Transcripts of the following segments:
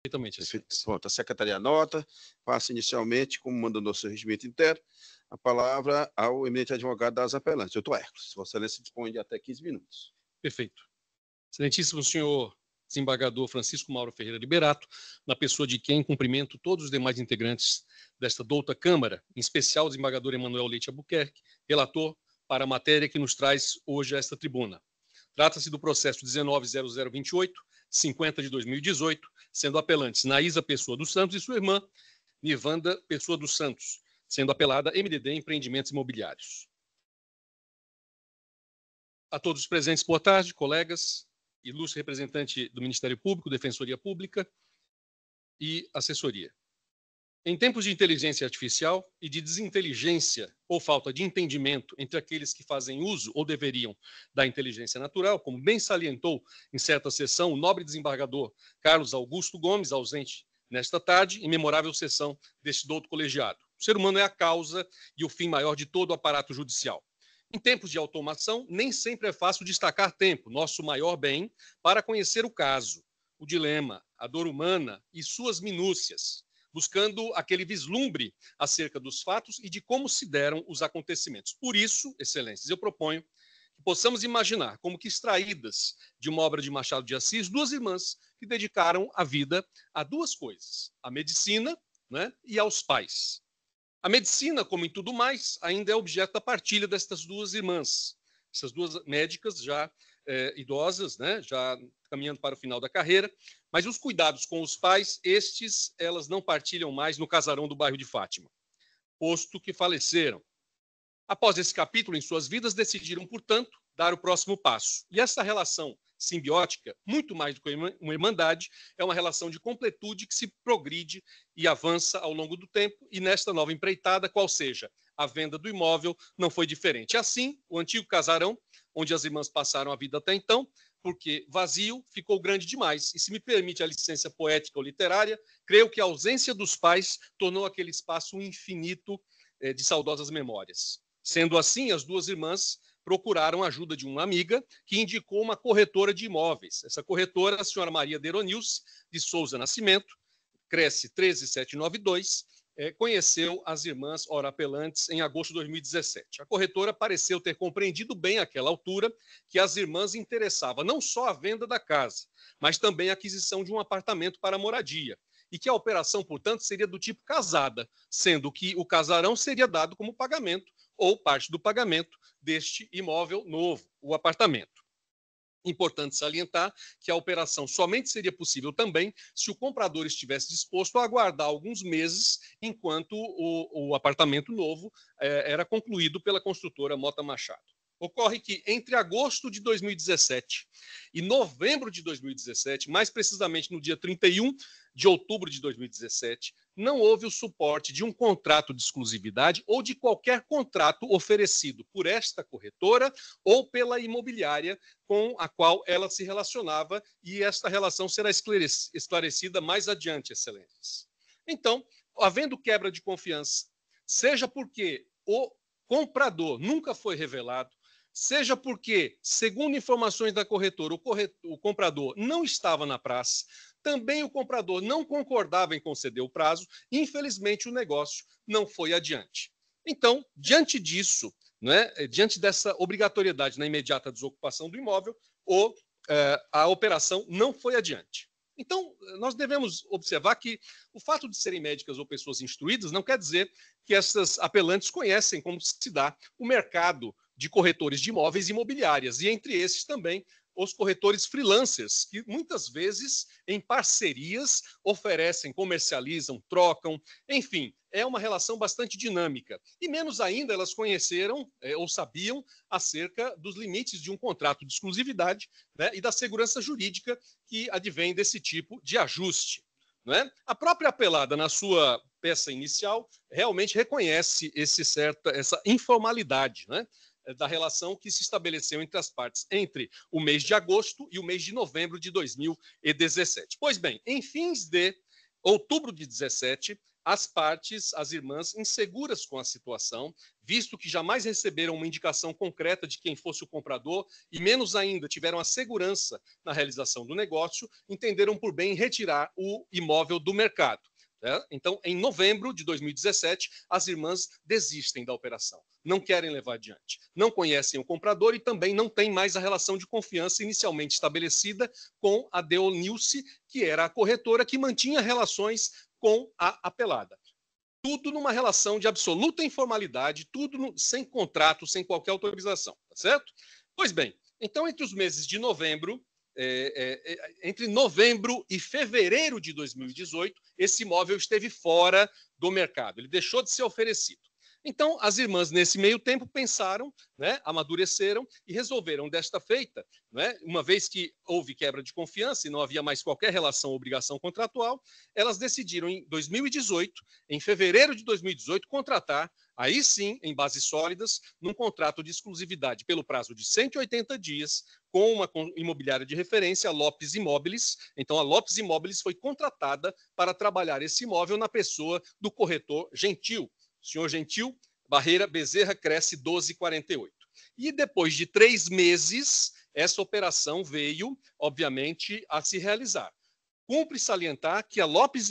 Perfeitamente. Pronto, a secretaria anota, passa inicialmente, como manda o nosso regimento interno, a palavra ao eminente advogado das apelantes. Doutor Hércules, Vossa Excelência dispõe de até 15 minutos. Perfeito. Excelentíssimo senhor desembargador Francisco Mauro Ferreira Liberato, na pessoa de quem cumprimento todos os demais integrantes desta douta Câmara, em especial o desembargador Emanuel Leite Albuquerque, relator para a matéria que nos traz hoje a esta tribuna. Trata-se do processo 19.0028, 50 de 2018, sendo apelantes Naísa Pessoa dos Santos e sua irmã, Nivanda Pessoa dos Santos, sendo apelada MDD Empreendimentos Imobiliários. A todos os presentes, boa tarde, colegas, ilustre representante do Ministério Público, Defensoria Pública e assessoria. Em tempos de inteligência artificial e de desinteligência ou falta de entendimento entre aqueles que fazem uso ou deveriam da inteligência natural, como bem salientou em certa sessão o nobre desembargador Carlos Augusto Gomes, ausente nesta tarde, em memorável sessão deste douto colegiado. O ser humano é a causa e o fim maior de todo o aparato judicial. Em tempos de automação, nem sempre é fácil destacar tempo, nosso maior bem, para conhecer o caso, o dilema, a dor humana e suas minúcias, buscando aquele vislumbre acerca dos fatos e de como se deram os acontecimentos. Por isso, excelências, eu proponho que possamos imaginar como que extraídas de uma obra de Machado de Assis, duas irmãs que dedicaram a vida a duas coisas, a medicina, né, e aos pais. A medicina, como em tudo mais, ainda é objeto da partilha destas duas irmãs. Essas duas médicas já idosas, né, já caminhando para o final da carreira, mas os cuidados com os pais, elas não partilham mais no casarão do bairro de Fátima, posto que faleceram. Após esse capítulo em suas vidas, decidiram, portanto, dar o próximo passo. E essa relação simbiótica, muito mais do que uma irmandade, é uma relação de completude que se progride e avança ao longo do tempo, e nesta nova empreitada, qual seja a venda do imóvel, não foi diferente. Assim, o antigo casarão, onde as irmãs passaram a vida até então, porque vazio, ficou grande demais. E se me permite a licença poética ou literária, creio que a ausência dos pais tornou aquele espaço um infinito de saudosas memórias. Sendo assim, as duas irmãs procuraram a ajuda de uma amiga que indicou uma corretora de imóveis. Essa corretora, a senhora Maria Deronilce de Souza Nascimento, Cresce 13792, conheceu as irmãs ora apelantes em agosto de 2017. A corretora pareceu ter compreendido bem àquela altura que as irmãs interessavam não só a venda da casa, mas também a aquisição de um apartamento para moradia, e que a operação, portanto, seria do tipo casada, sendo que o casarão seria dado como pagamento ou parte do pagamento deste imóvel novo, o apartamento. Importante salientar que a operação somente seria possível também se o comprador estivesse disposto a aguardar alguns meses enquanto o apartamento novo era concluído pela construtora Mota Machado. Ocorre que entre agosto de 2017 e novembro de 2017, mais precisamente no dia 31 de outubro de 2017, não houve o suporte de um contrato de exclusividade ou de qualquer contrato oferecido por esta corretora ou pela imobiliária com a qual ela se relacionava, e esta relação será esclarecida mais adiante, excelências. Então, havendo quebra de confiança, seja porque o comprador nunca foi revelado, seja porque, segundo informações da corretora, o comprador não estava na praça, também o comprador não concordava em conceder o prazo, e infelizmente o negócio não foi adiante. Então, diante disso, né, diante dessa obrigatoriedade na imediata desocupação do imóvel, a operação não foi adiante. Então, nós devemos observar que o fato de serem médicas ou pessoas instruídas não quer dizer que essas apelantes conhecem como se dá o mercado de corretores de imóveis e imobiliárias, e entre esses também os corretores freelancers, que muitas vezes, em parcerias, oferecem, comercializam, trocam, enfim, é uma relação bastante dinâmica. E menos ainda elas conheceram ou sabiam acerca dos limites de um contrato de exclusividade, né, e da segurança jurídica que advém desse tipo de ajuste. Né? A própria apelada, na sua peça inicial, realmente reconhece essa informalidade, né, da relação que se estabeleceu entre as partes entre o mês de agosto e o mês de novembro de 2017. Pois bem, em fins de outubro de 17, as partes, as irmãs, inseguras com a situação, visto que jamais receberam uma indicação concreta de quem fosse o comprador e, menos ainda, tiveram a segurança na realização do negócio, entenderam por bem retirar o imóvel do mercado. Então, em novembro de 2017, as irmãs desistem da operação, não querem levar adiante, não conhecem o comprador e também não têm mais a relação de confiança inicialmente estabelecida com a Deonilce, que era a corretora que mantinha relações com a apelada. Tudo numa relação de absoluta informalidade, tudo sem contrato, sem qualquer autorização, tá certo? Pois bem, então entre os meses de novembro, entre novembro e fevereiro de 2018, esse imóvel esteve fora do mercado, ele deixou de ser oferecido. Então, as irmãs, nesse meio tempo, pensaram, né, amadureceram e resolveram, desta feita, né, uma vez que houve quebra de confiança e não havia mais qualquer relação ou obrigação contratual, elas decidiram, em 2018, em fevereiro de 2018, contratar, aí sim, em bases sólidas, num contrato de exclusividade pelo prazo de 180 dias, com uma imobiliária de referência, a Lopes Imóveis. Então, a Lopes Imóveis foi contratada para trabalhar esse imóvel na pessoa do corretor Gentil. Senhor Gentil, Barreira Bezerra, Cresce 1248. E depois de 3 meses, essa operação veio, obviamente, a se realizar. Cumpre salientar que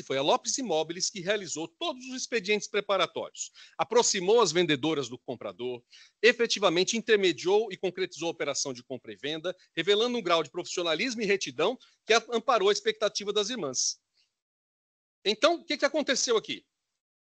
foi a Lopes Imóveis que realizou todos os expedientes preparatórios, aproximou as vendedoras do comprador, efetivamente intermediou e concretizou a operação de compra e venda, revelando um grau de profissionalismo e retidão que amparou a expectativa das irmãs. Então, o que aconteceu aqui?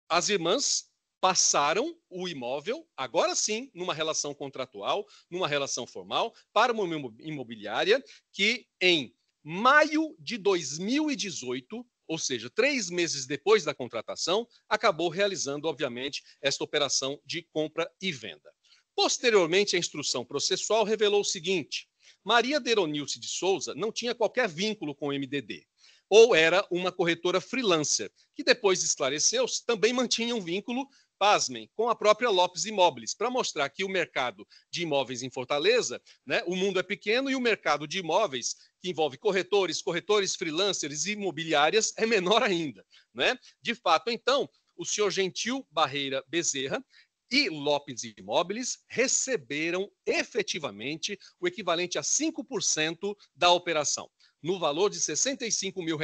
As irmãs passaram o imóvel, agora sim, numa relação contratual, numa relação formal, para uma imobiliária que, em maio de 2018, ou seja, 3 meses depois da contratação, acabou realizando, obviamente, esta operação de compra e venda. Posteriormente, a instrução processual revelou o seguinte: Maria Deronilce de Souza não tinha qualquer vínculo com o MDD, ou era uma corretora freelancer, que depois esclareceu, também mantinha um vínculo, pasmem, com a própria Lopes Imóveis, para mostrar que o mercado de imóveis em Fortaleza, né, o mundo é pequeno e o mercado de imóveis, que envolve corretores, freelancers e imobiliárias, é menor ainda. Né? De fato, então, o senhor Gentil Barreira Bezerra e Lopes Imóveis receberam efetivamente o equivalente a 5% da operação, no valor de R$65 mil.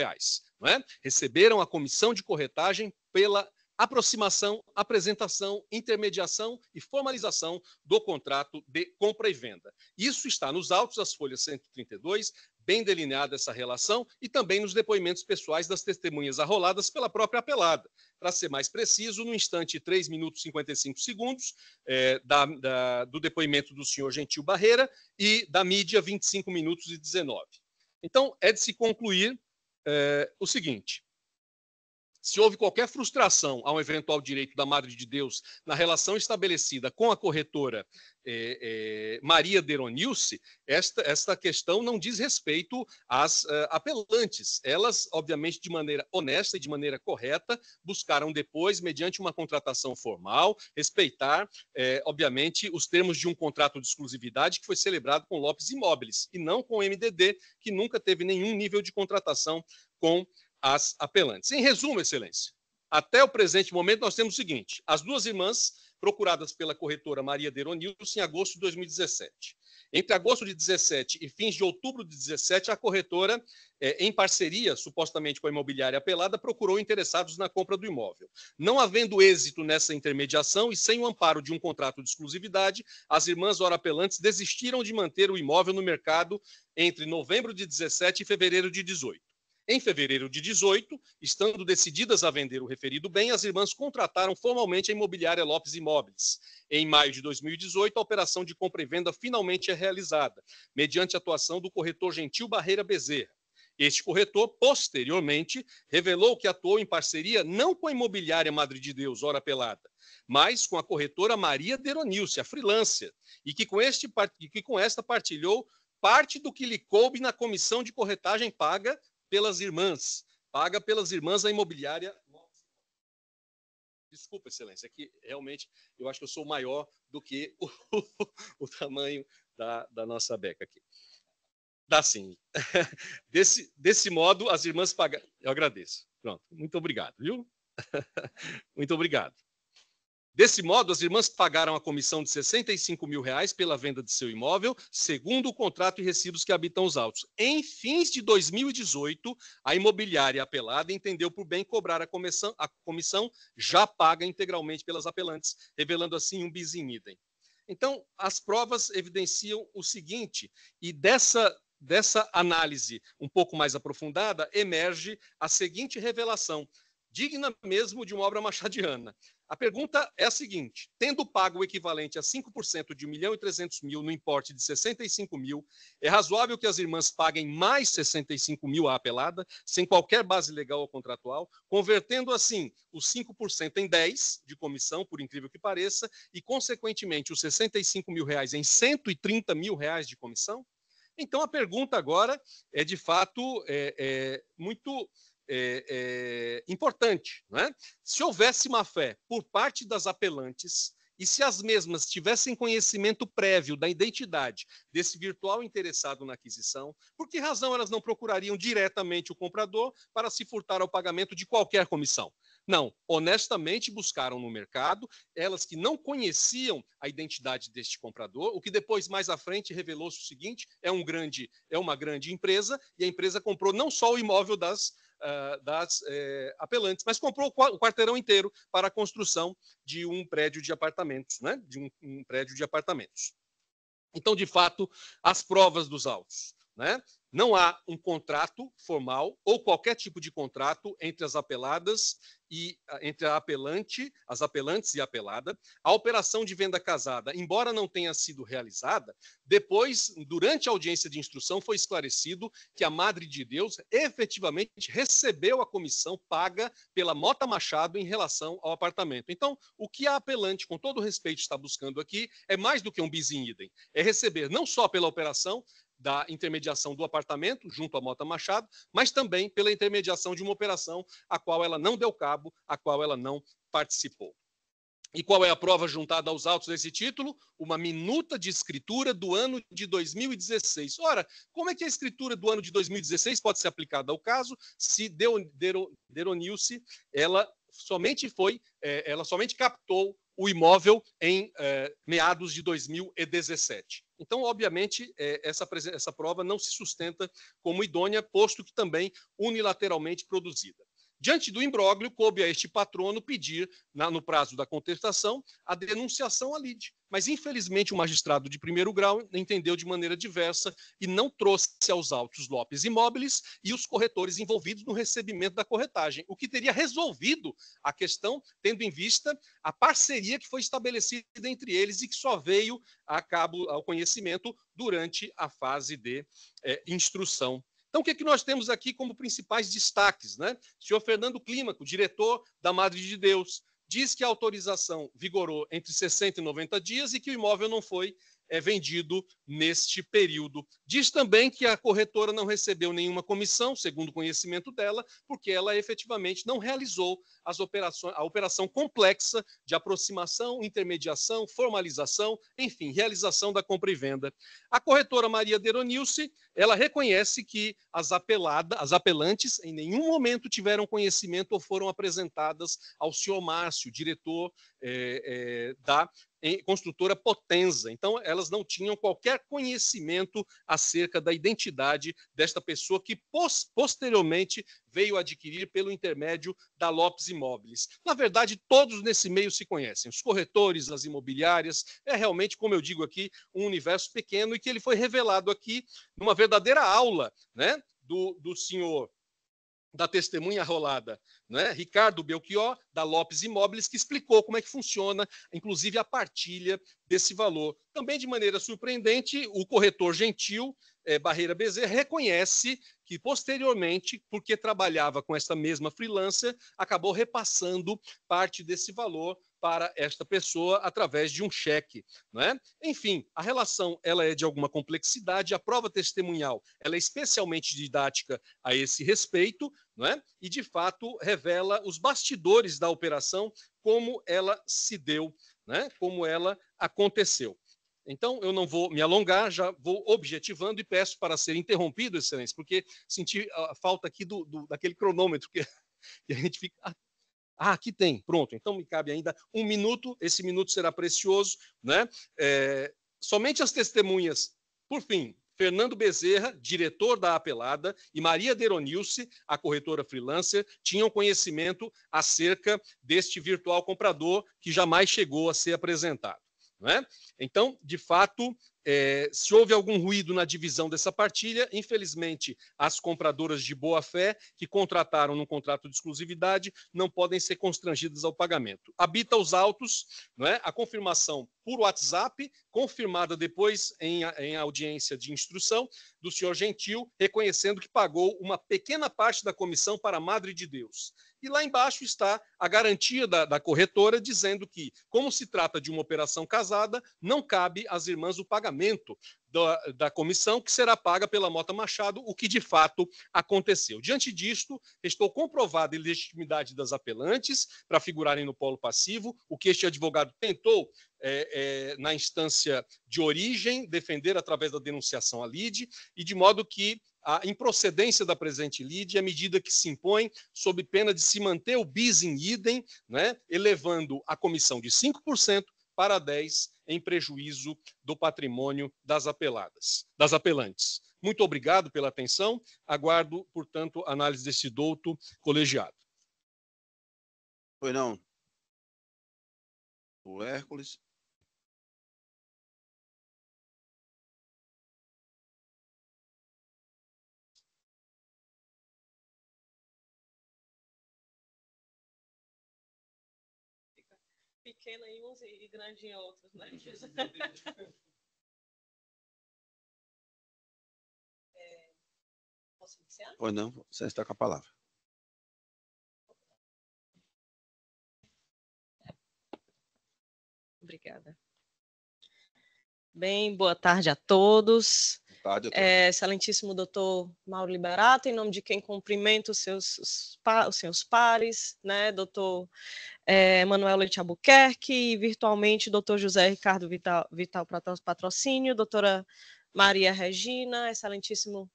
Não é? Receberam a comissão de corretagem pela aproximação, apresentação, intermediação e formalização do contrato de compra e venda. Isso está nos autos das folhas 132, bem delineada essa relação, e também nos depoimentos pessoais das testemunhas arroladas pela própria apelada. Para ser mais preciso, no instante 3 minutos e 55 segundos do depoimento do senhor Gentil Barreira e da mídia 25 minutos e 19. Então, é de se concluir o seguinte: se houve qualquer frustração a um eventual direito da Madre de Deus na relação estabelecida com a corretora Maria Deronilce, esta questão não diz respeito às apelantes. Elas, obviamente, de maneira honesta e de maneira correta, buscaram depois, mediante uma contratação formal, respeitar, obviamente, os termos de um contrato de exclusividade que foi celebrado com Lopes Imóveis e não com o MDD, que nunca teve nenhum nível de contratação com as apelantes. Em resumo, Excelência, até o presente momento nós temos o seguinte: as duas irmãs procuradas pela corretora Maria Deronilce em agosto de 2017. Entre agosto de 2017 e fins de outubro de 2017, a corretora, em parceria, supostamente com a imobiliária apelada, procurou interessados na compra do imóvel. Não havendo êxito nessa intermediação e sem o amparo de um contrato de exclusividade, as irmãs ora apelantes desistiram de manter o imóvel no mercado entre novembro de 2017 e fevereiro de 2018. Em fevereiro de 2018, estando decididas a vender o referido bem, as irmãs contrataram formalmente a imobiliária Lopes Imóveis. Em maio de 2018, a operação de compra e venda finalmente é realizada, mediante a atuação do corretor Gentil Barreira Bezerra. Este corretor, posteriormente, revelou que atuou em parceria não com a imobiliária Madre de Deus, ora pelada, mas com a corretora Maria Deronilce, a freelancer, e que com esta partilhou parte do que lhe coube na comissão de corretagem paga pelas irmãs a imobiliária. Desculpa, Excelência, é que realmente eu acho que eu sou maior do que o tamanho da nossa beca aqui. Dá sim. Desse modo, as irmãs pagam. Eu agradeço. Pronto, muito obrigado, viu? Muito obrigado. Desse modo, as irmãs pagaram a comissão de R$ 65 mil pela venda de seu imóvel, segundo o contrato e recibos que habitam os autos. Em fins de 2018, a imobiliária apelada entendeu por bem cobrar a comissão já paga integralmente pelas apelantes, revelando assim um bis in idem. Então, as provas evidenciam o seguinte, e dessa análise um pouco mais aprofundada, emerge a seguinte revelação, digna mesmo de uma obra machadiana. A pergunta é a seguinte, tendo pago o equivalente a 5% de R$ 1.300.000 no importe de 65 mil, é razoável que as irmãs paguem mais 65 mil à apelada, sem qualquer base legal ou contratual, convertendo assim os 5% em 10 de comissão, por incrível que pareça, e consequentemente os 65 mil reais em 130 mil reais de comissão? Então a pergunta agora é de fato muito importante, né? Se houvesse má fé por parte das apelantes e se as mesmas tivessem conhecimento prévio da identidade desse virtual interessado na aquisição, por que razão elas não procurariam diretamente o comprador para se furtar ao pagamento de qualquer comissão? Não, honestamente buscaram no mercado, elas que não conheciam a identidade deste comprador, o que depois, mais à frente, revelou-se o seguinte, é uma grande empresa, e a empresa comprou não só o imóvel das apelantes, mas comprou o quarteirão inteiro para a construção de um prédio de apartamentos, né? De um prédio de apartamentos. Então, de fato, as provas dos autos, né? Não há um contrato formal ou qualquer tipo de contrato entre as apeladas e entre a apelante, as apelantes e a apelada. A operação de venda casada, embora não tenha sido realizada, depois, durante a audiência de instrução, foi esclarecido que a Madre de Deus efetivamente recebeu a comissão paga pela Mota Machado em relação ao apartamento. Então, o que a apelante, com todo respeito, está buscando aqui é mais do que um bis in idem, é receber não só pela operação da intermediação do apartamento junto à Mota Machado, mas também pela intermediação de uma operação a qual ela não deu cabo, a qual ela não participou. E qual é a prova juntada aos autos desse título? Uma minuta de escritura do ano de 2016. Ora, como é que a escritura do ano de 2016 pode ser aplicada ao caso se Deronilce ela somente captou o imóvel em meados de 2017? Então, obviamente, essa prova não se sustenta como idônea, posto que também unilateralmente produzida. Diante do imbróglio, coube a este patrono pedir, no prazo da contestação, a denunciação à lide. Mas, infelizmente, o magistrado de primeiro grau entendeu de maneira diversa e não trouxe aos autos Lopes Imóveis e os corretores envolvidos no recebimento da corretagem, o que teria resolvido a questão, tendo em vista a parceria que foi estabelecida entre eles e que só veio a cabo ao conhecimento durante a fase de instrução. Então, o que nós temos aqui como principais destaques, né? O senhor Fernando Clímaco, diretor da Madre de Deus, diz que a autorização vigorou entre 60 e 90 dias e que o imóvel não foi vendido neste período. Diz também que a corretora não recebeu nenhuma comissão, segundo o conhecimento dela, porque ela efetivamente não realizou a operação complexa de aproximação, intermediação, formalização, enfim, realização da compra e venda. A corretora Maria Deronilce, ela reconhece que as apelantes em nenhum momento tiveram conhecimento ou foram apresentadas ao senhor Márcio, diretor da construtora Potenza. Então, elas não tinham qualquer conhecimento acerca da identidade desta pessoa que posteriormente veio adquirir pelo intermédio da Lopes Imóveis. Na verdade, todos nesse meio se conhecem, os corretores, as imobiliárias, é realmente, como eu digo aqui, um universo pequeno e que ele foi revelado aqui numa verdadeira aula, né, do senhor da testemunha arrolada, né? Ricardo Belchior, da Lopes Imóveis, que explicou como é que funciona, inclusive, a partilha desse valor. Também, de maneira surpreendente, o corretor gentil, Barreira Bezerra, reconhece que, posteriormente, porque trabalhava com essa mesma freelancer, acabou repassando parte desse valor para esta pessoa através de um cheque, não é? Enfim, a relação ela é de alguma complexidade, a prova testemunhal ela é especialmente didática a esse respeito, não é? E, de fato, revela os bastidores da operação, como ela se deu, né? Como ela aconteceu. Então, eu não vou me alongar, já vou objetivando e peço para ser interrompido, Excelência, porque senti a falta aqui daquele cronômetro que a gente fica Ah, aqui tem, pronto. Então me cabe ainda 1 minuto, esse minuto será precioso, né? Somente as testemunhas, por fim, Fernando Bezerra, diretor da Apelada, e Maria Deronilce, a corretora freelancer, tinham conhecimento acerca deste virtual comprador que jamais chegou a ser apresentado. Não é? Então, de fato, se houve algum ruído na divisão dessa partilha, infelizmente, as compradoras de boa-fé que contrataram num contrato de exclusividade não podem ser constrangidas ao pagamento. Habita os autos, não é? A confirmação por WhatsApp, confirmada depois em audiência de instrução do senhor Gentil, reconhecendo que pagou uma pequena parte da comissão para a Madre de Deus. E lá embaixo está a garantia da corretora, dizendo que, como se trata de uma operação casada, não cabe às irmãs o pagamento da comissão, que será paga pela Mota Machado, o que de fato aconteceu. Diante disto, estou comprovada a ilegitimidade das apelantes para figurarem no polo passivo, o que este advogado tentou, na instância de origem, defender através da denunciação à lide, e de modo que a improcedência da presente lide é medida que se impõe sob pena de se manter o bis in idem, né, elevando a comissão de 5% para 10% em prejuízo do patrimônio das apelantes. Muito obrigado pela atenção. Aguardo, portanto, a análise desse douto colegiado. Pois não. O Hércules. Pequena em uns e grande em outros, né? Posso iniciar? Pois não, você está com a palavra. Obrigada. Bem, boa tarde a todos. Boa tarde, excelentíssimo doutor Mauro Liberato, em nome de quem cumprimento os seus pares, né, doutor Manuel Leite Albuquerque, e virtualmente doutor José Ricardo Vital Patrocínio, doutora Maria Regina, excelentíssimo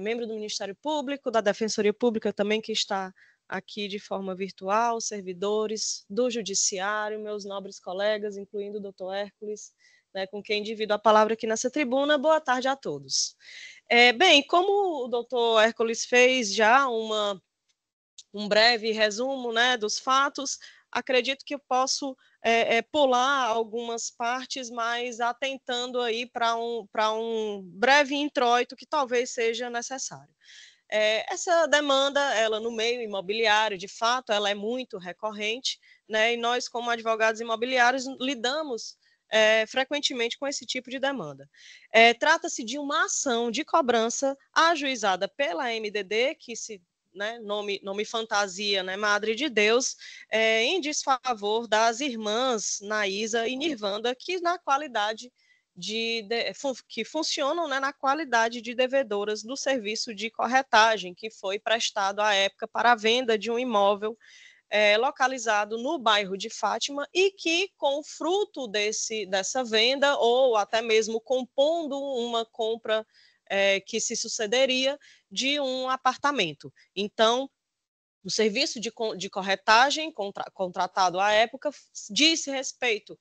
membro do Ministério Público, da Defensoria Pública também, que está aqui de forma virtual, servidores do Judiciário, meus nobres colegas, incluindo o doutor Hércules, né, com quem divido a palavra aqui nessa tribuna. Boa tarde a todos. Bem, como o doutor Hércules fez já um breve resumo, né, dos fatos, acredito que eu posso pular algumas partes, mas atentando aí para um breve introito que talvez seja necessário. Essa demanda, ela no meio imobiliário, de fato, ela é muito recorrente, né, e nós, como advogados imobiliários, lidamos frequentemente com esse tipo de demanda. Trata-se de uma ação de cobrança ajuizada pela MDD, que se nome fantasia, né, Madre de Deus, em desfavor das irmãs Naísa e Nirvanda, que na qualidade que funcionam, né, na qualidade de devedoras do serviço de corretagem que foi prestado à época para a venda de um imóvel localizado no bairro de Fátima, e que, com o fruto dessa venda, ou até mesmo compondo uma compra que se sucederia de um apartamento. Então, o serviço de corretagem contratado à época disse respeito,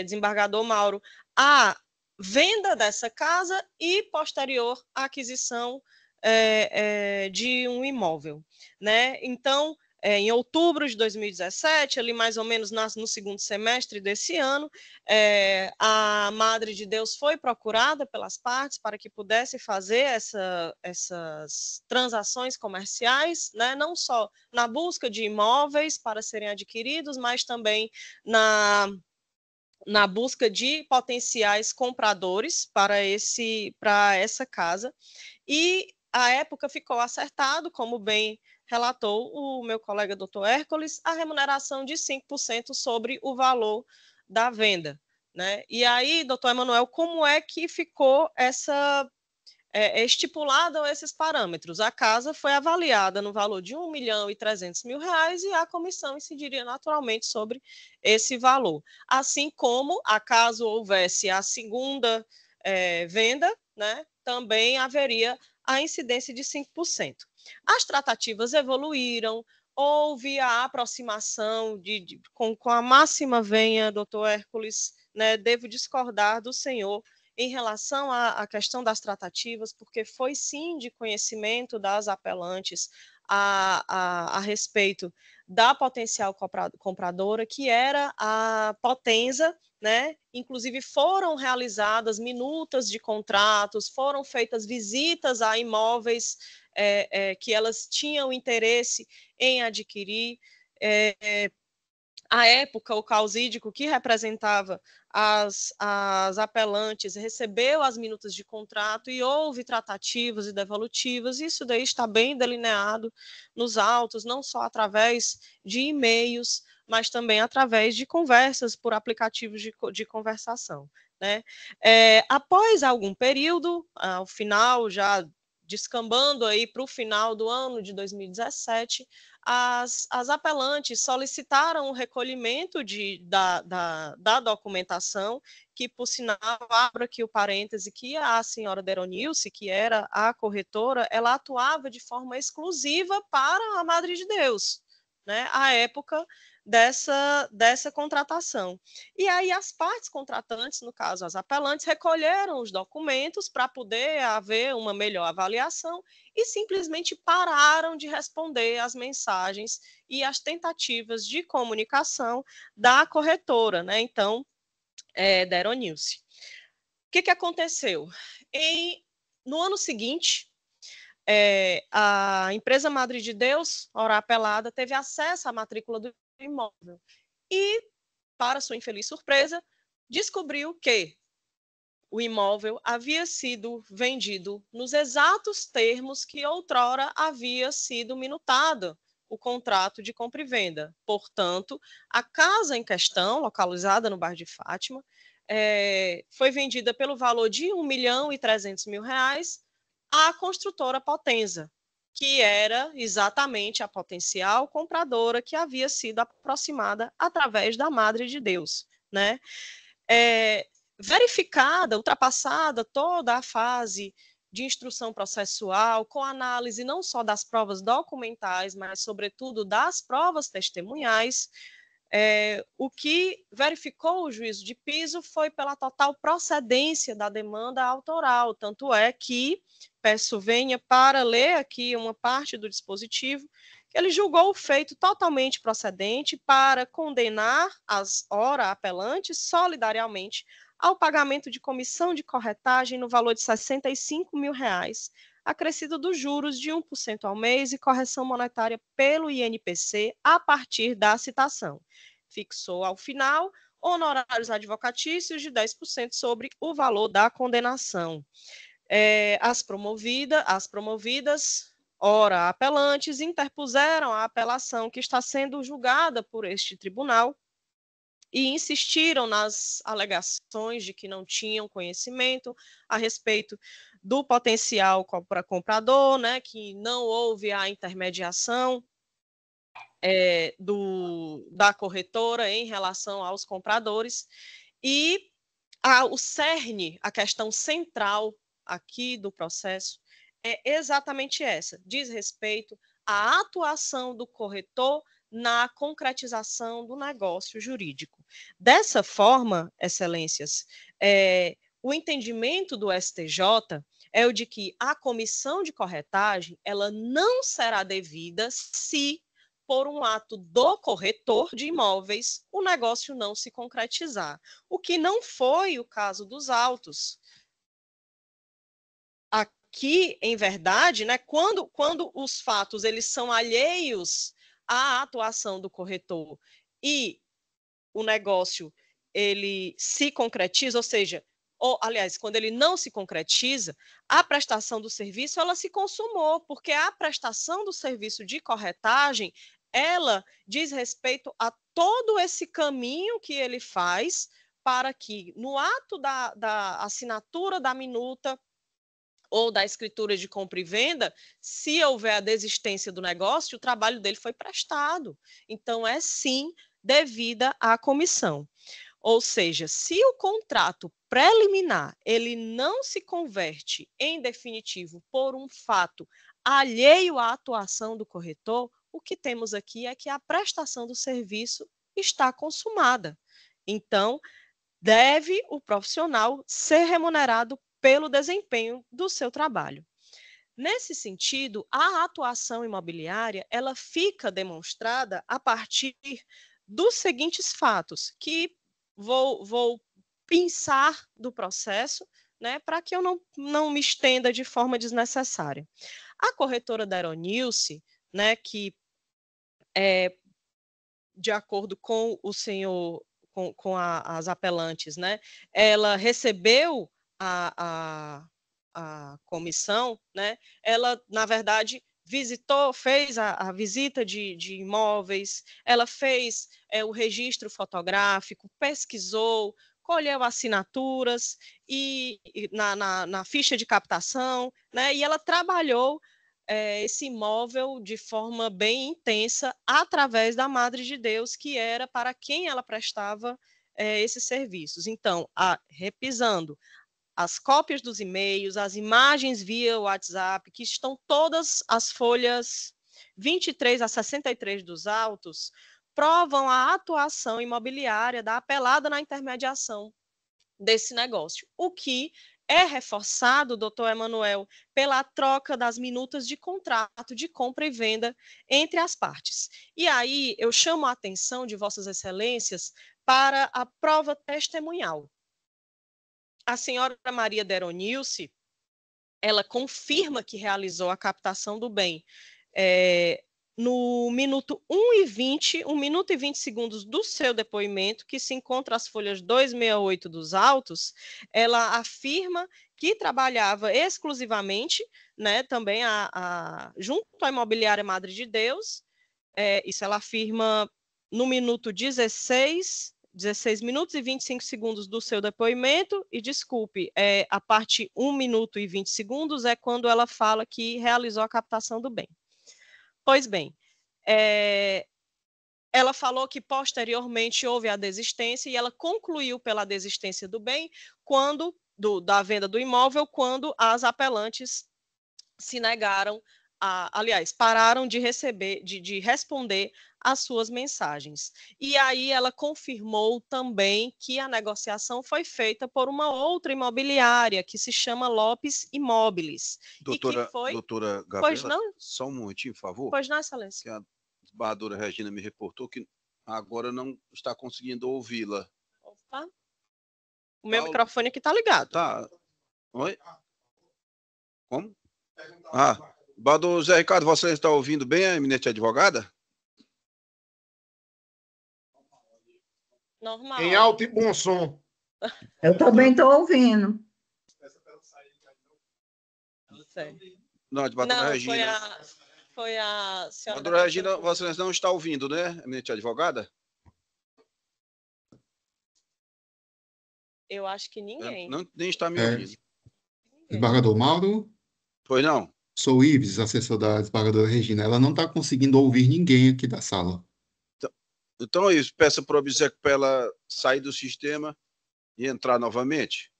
desembargador Mauro, à venda dessa casa e posterior à aquisição de um imóvel, né? Então, em outubro de 2017, ali mais ou menos no segundo semestre desse ano, a Madre de Deus foi procurada pelas partes para que pudesse fazer essas transações comerciais, né? Não só na busca de imóveis para serem adquiridos, mas também na busca de potenciais compradores para essa casa. E à época ficou acertado, como bem relatou o meu colega doutor Hércules, a remuneração de 5% sobre o valor da venda, né? E aí, doutor Emanuel, como é que ficou estipulado esses parâmetros? A casa foi avaliada no valor de R$1.300.000 e a comissão incidiria naturalmente sobre esse valor. Assim como, acaso houvesse a segunda venda, né, também haveria a incidência de 5%. As tratativas evoluíram, houve a aproximação com a máxima venha, doutor Hércules, né, devo discordar do senhor em relação à questão das tratativas, porque foi sim de conhecimento das apelantes a respeito da potencial compradora, que era a Potenza, né? Inclusive foram realizadas minutas de contratos, foram feitas visitas a imóveis que elas tinham interesse em adquirir. À época, o causídico, que representava as apelantes, recebeu as minutas de contrato e houve tratativas e devolutivas. Isso daí está bem delineado nos autos, não só através de e-mails, mas também através de conversas por aplicativos de conversação. Né? Após algum período, ao final, já descambando aí para o final do ano de 2017, as apelantes solicitaram o recolhimento da documentação, que, por sinal, abro aqui o parêntese, que a senhora Deronilce, que era a corretora, ela atuava de forma exclusiva para a Madre de Deus, né, à época dessa contratação. E aí as partes contratantes, no caso as apelantes, recolheram os documentos para poder haver uma melhor avaliação e simplesmente pararam de responder às mensagens e às tentativas de comunicação da corretora, né? Então, Deronilce. O que aconteceu? No ano seguinte, a empresa Madre de Deus, ora apelada, teve acesso à matrícula do imóvel e, para sua infeliz surpresa, descobriu que o imóvel havia sido vendido nos exatos termos que outrora havia sido minutado o contrato de compra e venda. Portanto, a casa em questão, localizada no bairro de Fátima, foi vendida pelo valor de R$1.300.000 à construtora Potenza, que era exatamente a potencial compradora que havia sido aproximada através da Madre de Deus, né? Verificada, ultrapassada toda a fase de instrução processual, com análise não só das provas documentais, mas, sobretudo, das provas testemunhais, o que verificou o juízo de piso foi pela total procedência da demanda autoral, tanto é que, peço venha para ler aqui uma parte do dispositivo, que ele julgou o feito totalmente procedente para condenar as ora apelantes solidariamente ao pagamento de comissão de corretagem no valor de R$65.000, acrescido dos juros de 1% ao mês e correção monetária pelo INPC a partir da citação. Fixou, ao final, honorários advocatícios de 10% sobre o valor da condenação. As promovidas, ora apelantes, interpuseram a apelação que está sendo julgada por este tribunal e insistiram nas alegações de que não tinham conhecimento a respeito do potencial comprador, né, que não houve a intermediação da corretora em relação aos compradores, e o cerne, a questão central aqui do processo é exatamente essa, diz respeito à atuação do corretor na concretização do negócio jurídico. Dessa forma, excelências, o entendimento do STJ é o de que a comissão de corretagem ela não será devida se, por um ato do corretor de imóveis, o negócio não se concretizar. O que não foi o caso dos autos. Aqui, em verdade, né, quando os fatos eles são alheios à atuação do corretor e o negócio ele se concretiza, ou seja, aliás, quando ele não se concretiza, a prestação do serviço ela se consumou, porque a prestação do serviço de corretagem ela diz respeito a todo esse caminho que ele faz para que, no ato da assinatura da minuta ou da escritura de compra e venda, se houver a desistência do negócio, o trabalho dele foi prestado. Então, é sim devida à comissão. Ou seja, se o contrato preliminar ele não se converte em definitivo por um fato alheio à atuação do corretor, o que temos aqui é que a prestação do serviço está consumada. Então, deve o profissional ser remunerado pelo desempenho do seu trabalho. Nesse sentido, a atuação imobiliária, ela fica demonstrada a partir dos seguintes fatos, que vou pensar do processo, né, para que eu não me estenda de forma desnecessária. A corretora da Aeronilce, né, que é de acordo com o senhor, as apelantes, né, ela recebeu a comissão, né, ela, na verdade, visitou, fez a visita de imóveis, ela fez o registro fotográfico, pesquisou, colheu assinaturas e na ficha de captação, né, e ela trabalhou esse imóvel de forma bem intensa através da Madre de Deus, que era para quem ela prestava esses serviços. Então, repisando, as cópias dos e-mails, as imagens via WhatsApp, que estão todas as folhas 23 a 63 dos autos, provam a atuação imobiliária da apelada na intermediação desse negócio, o que é reforçado, doutor Emanuel, pela troca das minutas de contrato de compra e venda entre as partes. E aí eu chamo a atenção de Vossas Excelências para a prova testemunhal. A senhora Maria Deronilce, ela confirma que realizou a captação do bem no minuto 1 minuto e 20 segundos do seu depoimento, que se encontra as folhas 268 dos autos, ela afirma que trabalhava exclusivamente, né, também junto à imobiliária Madre de Deus, isso ela afirma no minuto 16 minutos e 25 segundos do seu depoimento, e desculpe, a parte 1 minuto e 20 segundos é quando ela fala que realizou a captação do bem. Pois bem, ela falou que posteriormente houve a desistência e ela concluiu pela desistência do bem da venda do imóvel, quando as apelantes se negaram aliás, pararam de responder às suas mensagens. E aí ela confirmou também que a negociação foi feita por uma outra imobiliária, que se chama Lopes Imóveis. Doutora Gabriela, pois não? Só um momentinho, por favor. Pois não, excelência. Que a desembargadora Regina me reportou que agora não está conseguindo ouvi-la. Opa. O meu microfone aqui está ligado. Tá. Oi? Como? Bado Zé Ricardo, você está ouvindo bem a eminente advogada? Normal. Em alto e bom som. Eu também estou ouvindo. Não, advogada Regina. Foi a senhora. Advogada Regina, você não está ouvindo, né, eminente advogada? Eu acho que ninguém. Nem está me ouvindo. Desembargador Mauro? Pois não? Sou o Ives, assessor da desembargadora Regina. Ela não está conseguindo ouvir ninguém aqui da sala. Então é isso. Peça para o obséquio para ela sair do sistema e entrar novamente.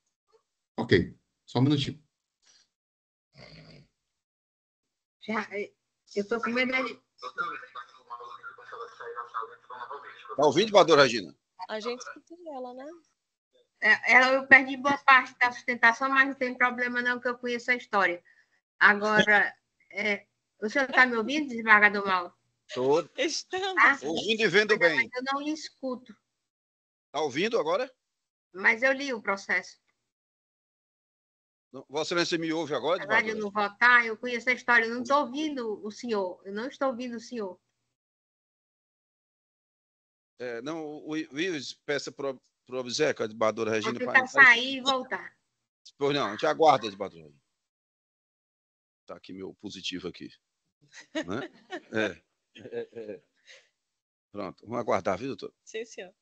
Ok. Só um minutinho. Já, eu estou com medo de... Está ouvindo, advogada Regina? A gente escuta ela, né? Eu perdi boa parte da sustentação, mas não tem problema não, que eu conheço a história. Agora, o senhor está me ouvindo, desembargador Mauro? Estou. Ouvindo e vendo bem. Eu não lhe escuto. Está ouvindo agora? Mas eu li o processo. Vossa Excelência me ouve agora? Apesar de eu não votar, eu conheço a história. Eu não estou ouvindo o senhor. Eu não estou ouvindo o senhor. Não, o Ives peça para o obséquio, a desembargadora Regina. Vou tentar sair e voltar. Pois não, a gente aguarda, desembargadora Regina. Está aqui meu positivo aqui. Né? Pronto, vamos aguardar, viu, doutor? Sim, senhor.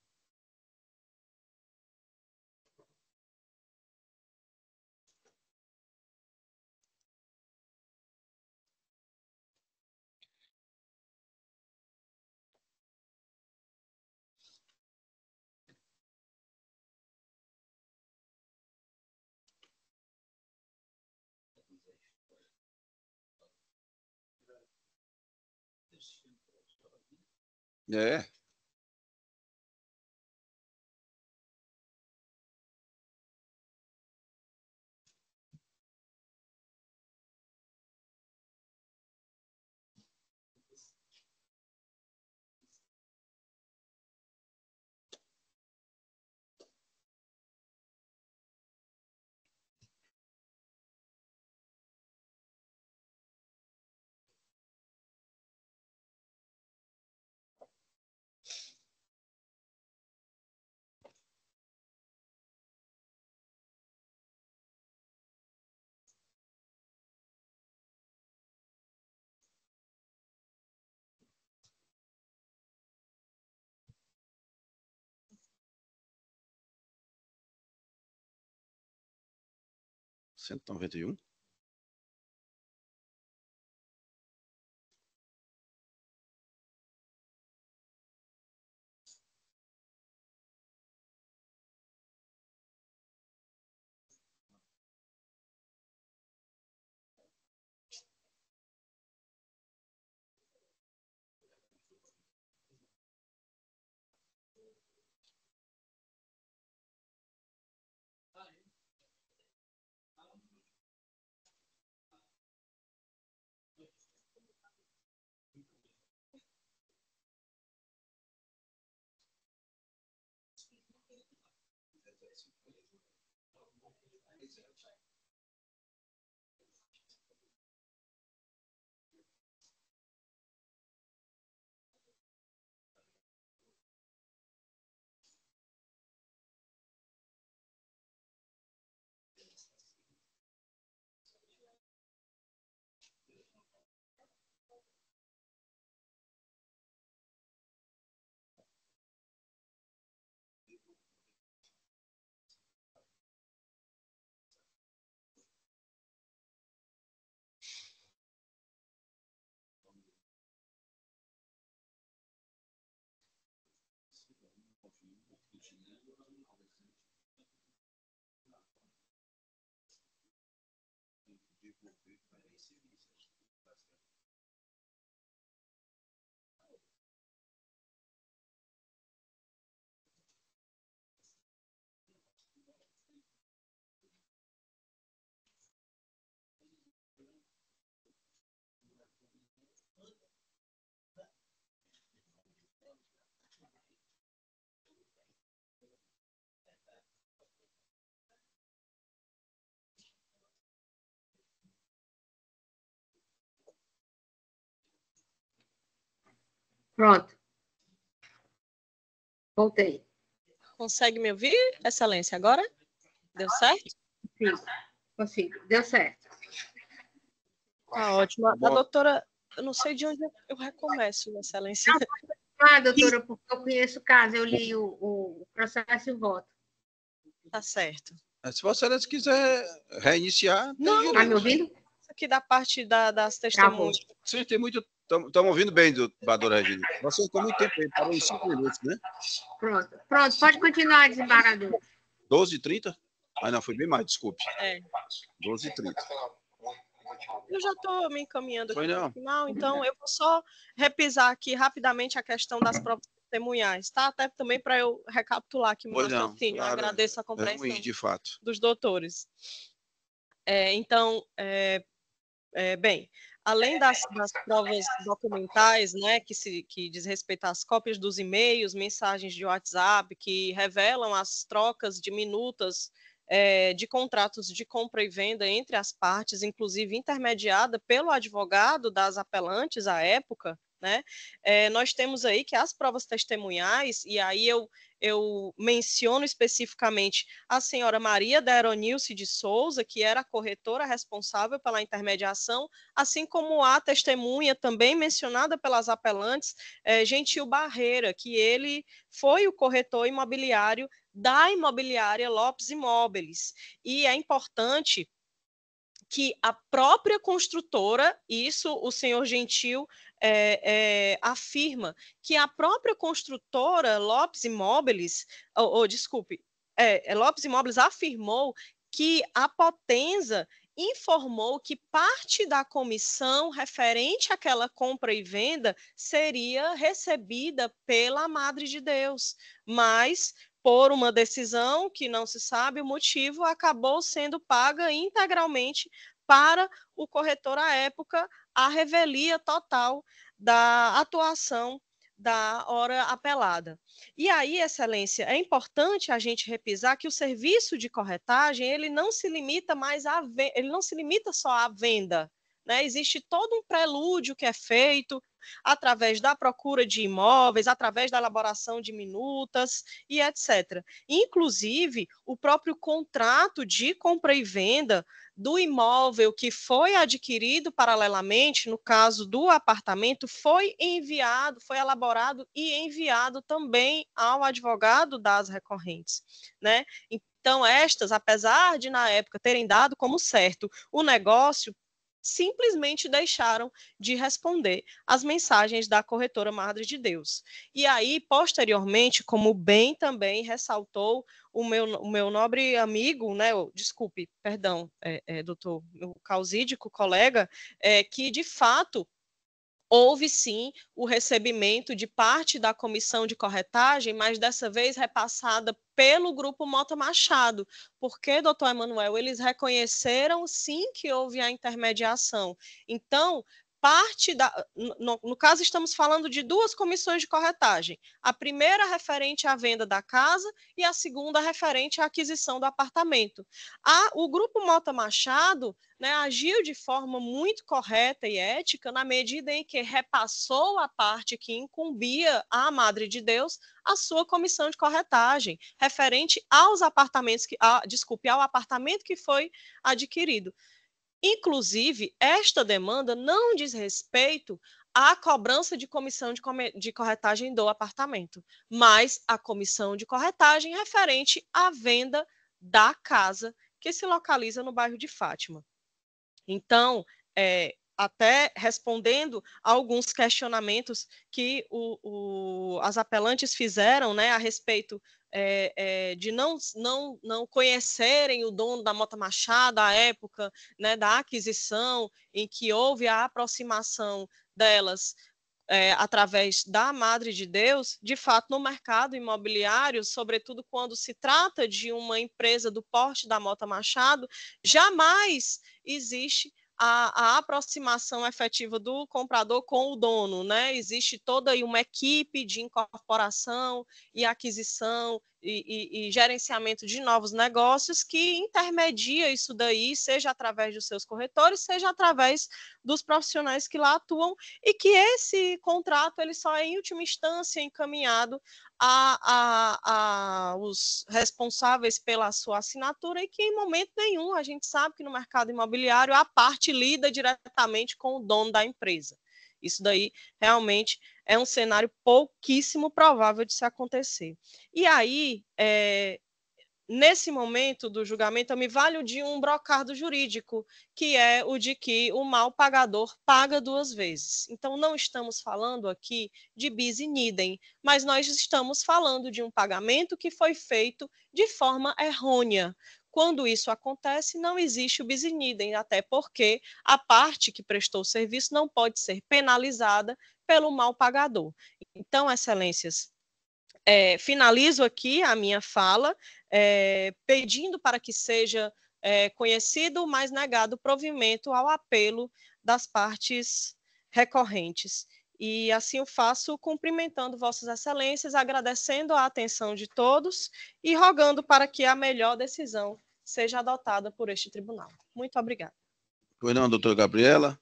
É. R$ 191. Pronto. Voltei. Consegue me ouvir, Excelência, agora? Deu certo? Sim, consigo. Deu certo. Tá ótimo. A Bom. doutora, eu não sei de onde eu recomeço, Excelência. Doutora, porque eu conheço o caso, eu li o processo e o voto. Tá certo. Se você quiser reiniciar, tem Não, direito. Está me ouvindo? Isso aqui da parte das testemunhas. Sim, tem muito. Estamos ouvindo bem, doutora Regina. Você ficou muito tempo aí, parou em 5 minutos, né? Pronto, pode continuar, desembargador. 12h30? Ah, não, foi bem mais, desculpe. 12h30. 12h30. Eu já estou me encaminhando aqui para o final, então eu vou só repisar aqui rapidamente a questão das provas testemunhais, tá? Até também para eu recapitular aqui meu raciocínio. Claro, agradeço a compreensão de fato. dos doutores. Bem, além das provas documentais, né, que diz respeito às cópias dos e-mails, mensagens de WhatsApp, que revelam as trocas de minutas de contratos de compra e venda entre as partes, inclusive intermediada pelo advogado das apelantes à época, né? Nós temos aí que as provas testemunhais, e aí eu menciono especificamente a senhora Maria da Aeronilce de Souza, que era a corretora responsável pela intermediação, assim como a testemunha também mencionada pelas apelantes, Gentil Barreira, que ele foi o corretor imobiliário da imobiliária Lopes Imóveis. E é importante que a própria construtora, isso o senhor Gentil afirma, que a própria construtora Lopes Imóveis, Lopes Imóveis afirmou que a Potenza informou que parte da comissão referente àquela compra e venda seria recebida pela Madre de Deus, mas por uma decisão que não se sabe o motivo, acabou sendo paga integralmente para o corretor à época a revelia total da atuação da hora apelada. E aí, excelência, é importante a gente repisar que o serviço de corretagem, ele não se limita ele não se limita só à venda, né? Existe todo um prelúdio que é feito através da procura de imóveis, através da elaboração de minutas e etc. Inclusive, o próprio contrato de compra e venda do imóvel que foi adquirido paralelamente, no caso do apartamento, foi elaborado e enviado também ao advogado das recorrentes, né? Então, estas, apesar de na época terem dado como certo o negócio, simplesmente deixaram de responder às mensagens da corretora Madre de Deus. E aí, posteriormente, como bem também ressaltou o meu nobre amigo, né, doutor, meu causídico colega, que de fato houve sim o recebimento de parte da comissão de corretagem, mas dessa vez repassada pelo grupo Mota Machado, porque, doutor Emanuel, eles reconheceram sim que houve a intermediação. Então, no caso, estamos falando de duas comissões de corretagem. A primeira referente à venda da casa e a segunda referente à aquisição do apartamento. O grupo Mota Machado, né, agiu de forma muito correta e ética na medida em que repassou a parte que incumbia à Madre de Deus a sua comissão de corretagem, referente aos apartamentos ao apartamento que foi adquirido. Inclusive, esta demanda não diz respeito à cobrança de comissão de corretagem do apartamento, mas a comissão de corretagem referente à venda da casa que se localiza no bairro de Fátima. Então, até respondendo a alguns questionamentos que as apelantes fizeram, né, a respeito de não conhecerem o dono da Mota Machado à época, né, da aquisição, em que houve a aproximação delas através da Madre de Deus, de fato, no mercado imobiliário, sobretudo quando se trata de uma empresa do porte da Mota Machado, jamais existe a aproximação efetiva do comprador com o dono, né? Existe toda aí uma equipe de incorporação e aquisição e gerenciamento de novos negócios que intermedia isso daí, seja através dos seus corretores, seja através dos profissionais que lá atuam, e que esse contrato ele só é, em última instância, encaminhado os responsáveis pela sua assinatura, e que em momento nenhum a gente sabe que no mercado imobiliário a parte lida diretamente com o dono da empresa. Isso daí realmente é um cenário pouquíssimo provável de se acontecer. E aí, nesse momento do julgamento, eu me valho de um brocardo jurídico, que é o de que o mal pagador paga duas vezes. Então, não estamos falando aqui de bis in idem, mas nós estamos falando de um pagamento que foi feito de forma errônea. Quando isso acontece, não existe o bis in idem, até porque a parte que prestou o serviço não pode ser penalizada pelo mal pagador. Então, excelências, finalizo aqui a minha fala, pedindo para que seja conhecido, mas negado provimento ao apelo das partes recorrentes. E assim o faço, cumprimentando vossas excelências, agradecendo a atenção de todos e rogando para que a melhor decisão seja adotada por este tribunal. Muito obrigada. Pois não, doutora Gabriela,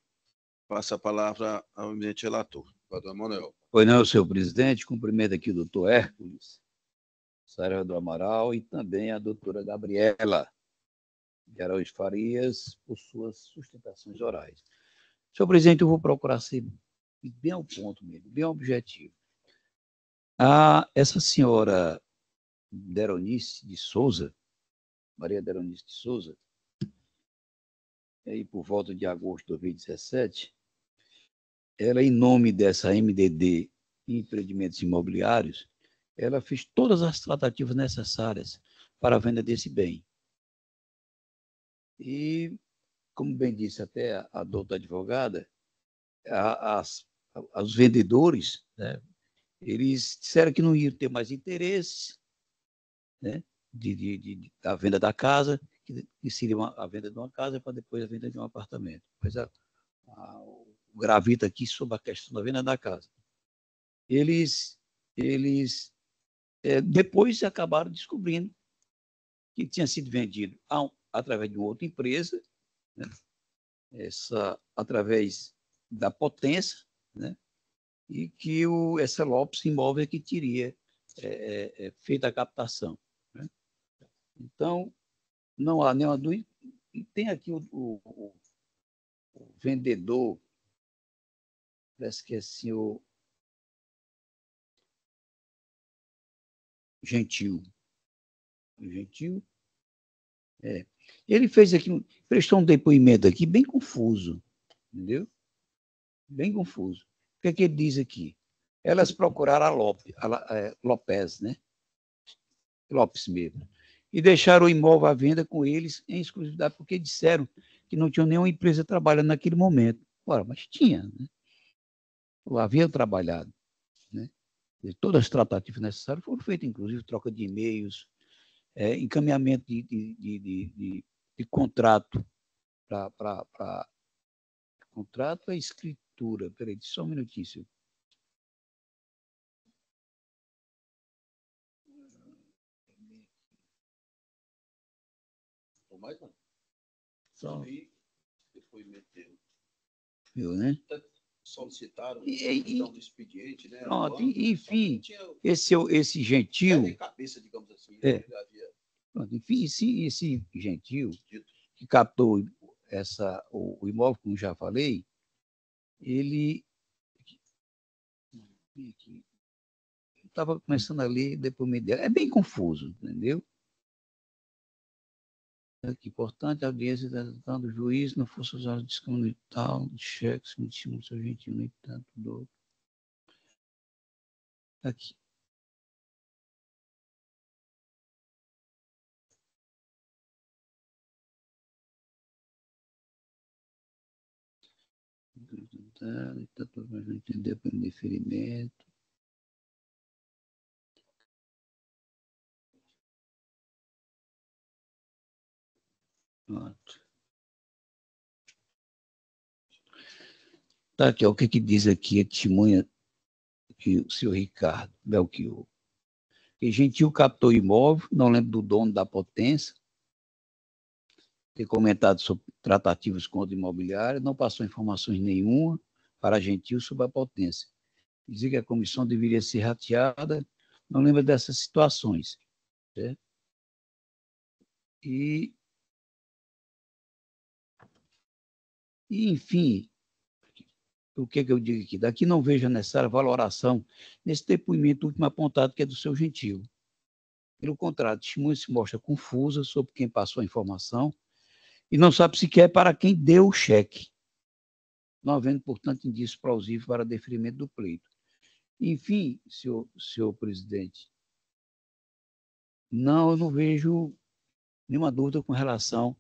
passa a palavra ao eminente relator, doutor Emanuel. Pois não, senhor presidente, cumprimento aqui o doutor Hércules, Sarah do Amaral, e também a doutora Gabriela de Araújo Farias, por suas sustentações orais. Senhor presidente, eu vou procurar ser bem ao ponto mesmo, bem objetivo. Essa senhora Deronice de Souza, Maria Deronice de Souza, aí por volta de agosto de 2017, ela, em nome dessa MDD Empreendimentos Imobiliários, ela fez todas as tratativas necessárias para a venda desse bem. E como bem disse até a doutora advogada, os vendedores, né, eles disseram que não iam ter mais interesse, né, da venda da casa, que seria a venda de uma casa para depois a venda de um apartamento. Pois o gravita aqui sobre a questão da venda da casa. Eles depois acabaram descobrindo que tinha sido vendido através de uma outra empresa, né, através da Potência, né, e que essa Lopes Imóvel que teria feito a captação. Né? Então, não há nenhuma dúvida. E tem aqui o vendedor, parece que é assim, o Gentil. Gentil. Ele fez aqui, prestou um depoimento aqui bem confuso, entendeu? Bem confuso. O que é que ele diz aqui? Elas procuraram a Lopes, né? Lopes mesmo, e deixaram o imóvel à venda com eles em exclusividade, porque disseram que não tinha nenhuma empresa trabalhando naquele momento. Ora, mas tinha, né? Havia trabalhado, né? E todas as tratativas necessárias foram feitas, inclusive troca de e-mails, encaminhamento de contrato para contrato e escritura. Espera aí, só um minutinho. Mais não. Só Depoimento dele. viu, né? Solicitaram do expediente, né? Pronto, enfim, esse Gentil. Cabeça, digamos assim, Pronto, enfim, esse Gentil que captou o imóvel, como já falei, ele estava começando a ler depoimento dele. É bem confuso, entendeu? Aqui, portanto, a audiência do juiz não fosse usar o desconto tal de cheques, me estimula o seu Gentil, no entanto, do. Aqui. Tanto para entender para o deferimento. Pronto. Tá aqui, ó, o que diz aqui a testemunha que o senhor Ricardo Belchior. Que Gentil captou imóvel, não lembro do dono da Potência, ter comentado sobre tratativas contra imobiliária, não passou informações nenhuma para Gentil sobre a Potência. Dizia que a comissão deveria ser rateada, não lembro dessas situações. Certo? E, enfim, o que eu digo aqui? Daqui não vejo a necessária valoração nesse depoimento último apontado, que é do seu Gentil. Pelo contrário, a testemunha se mostra confusa sobre quem passou a informação e não sabe sequer para quem deu o cheque, não havendo, portanto, indício plausível para deferimento do pleito. Enfim, senhor presidente, eu não vejo nenhuma dúvida com relação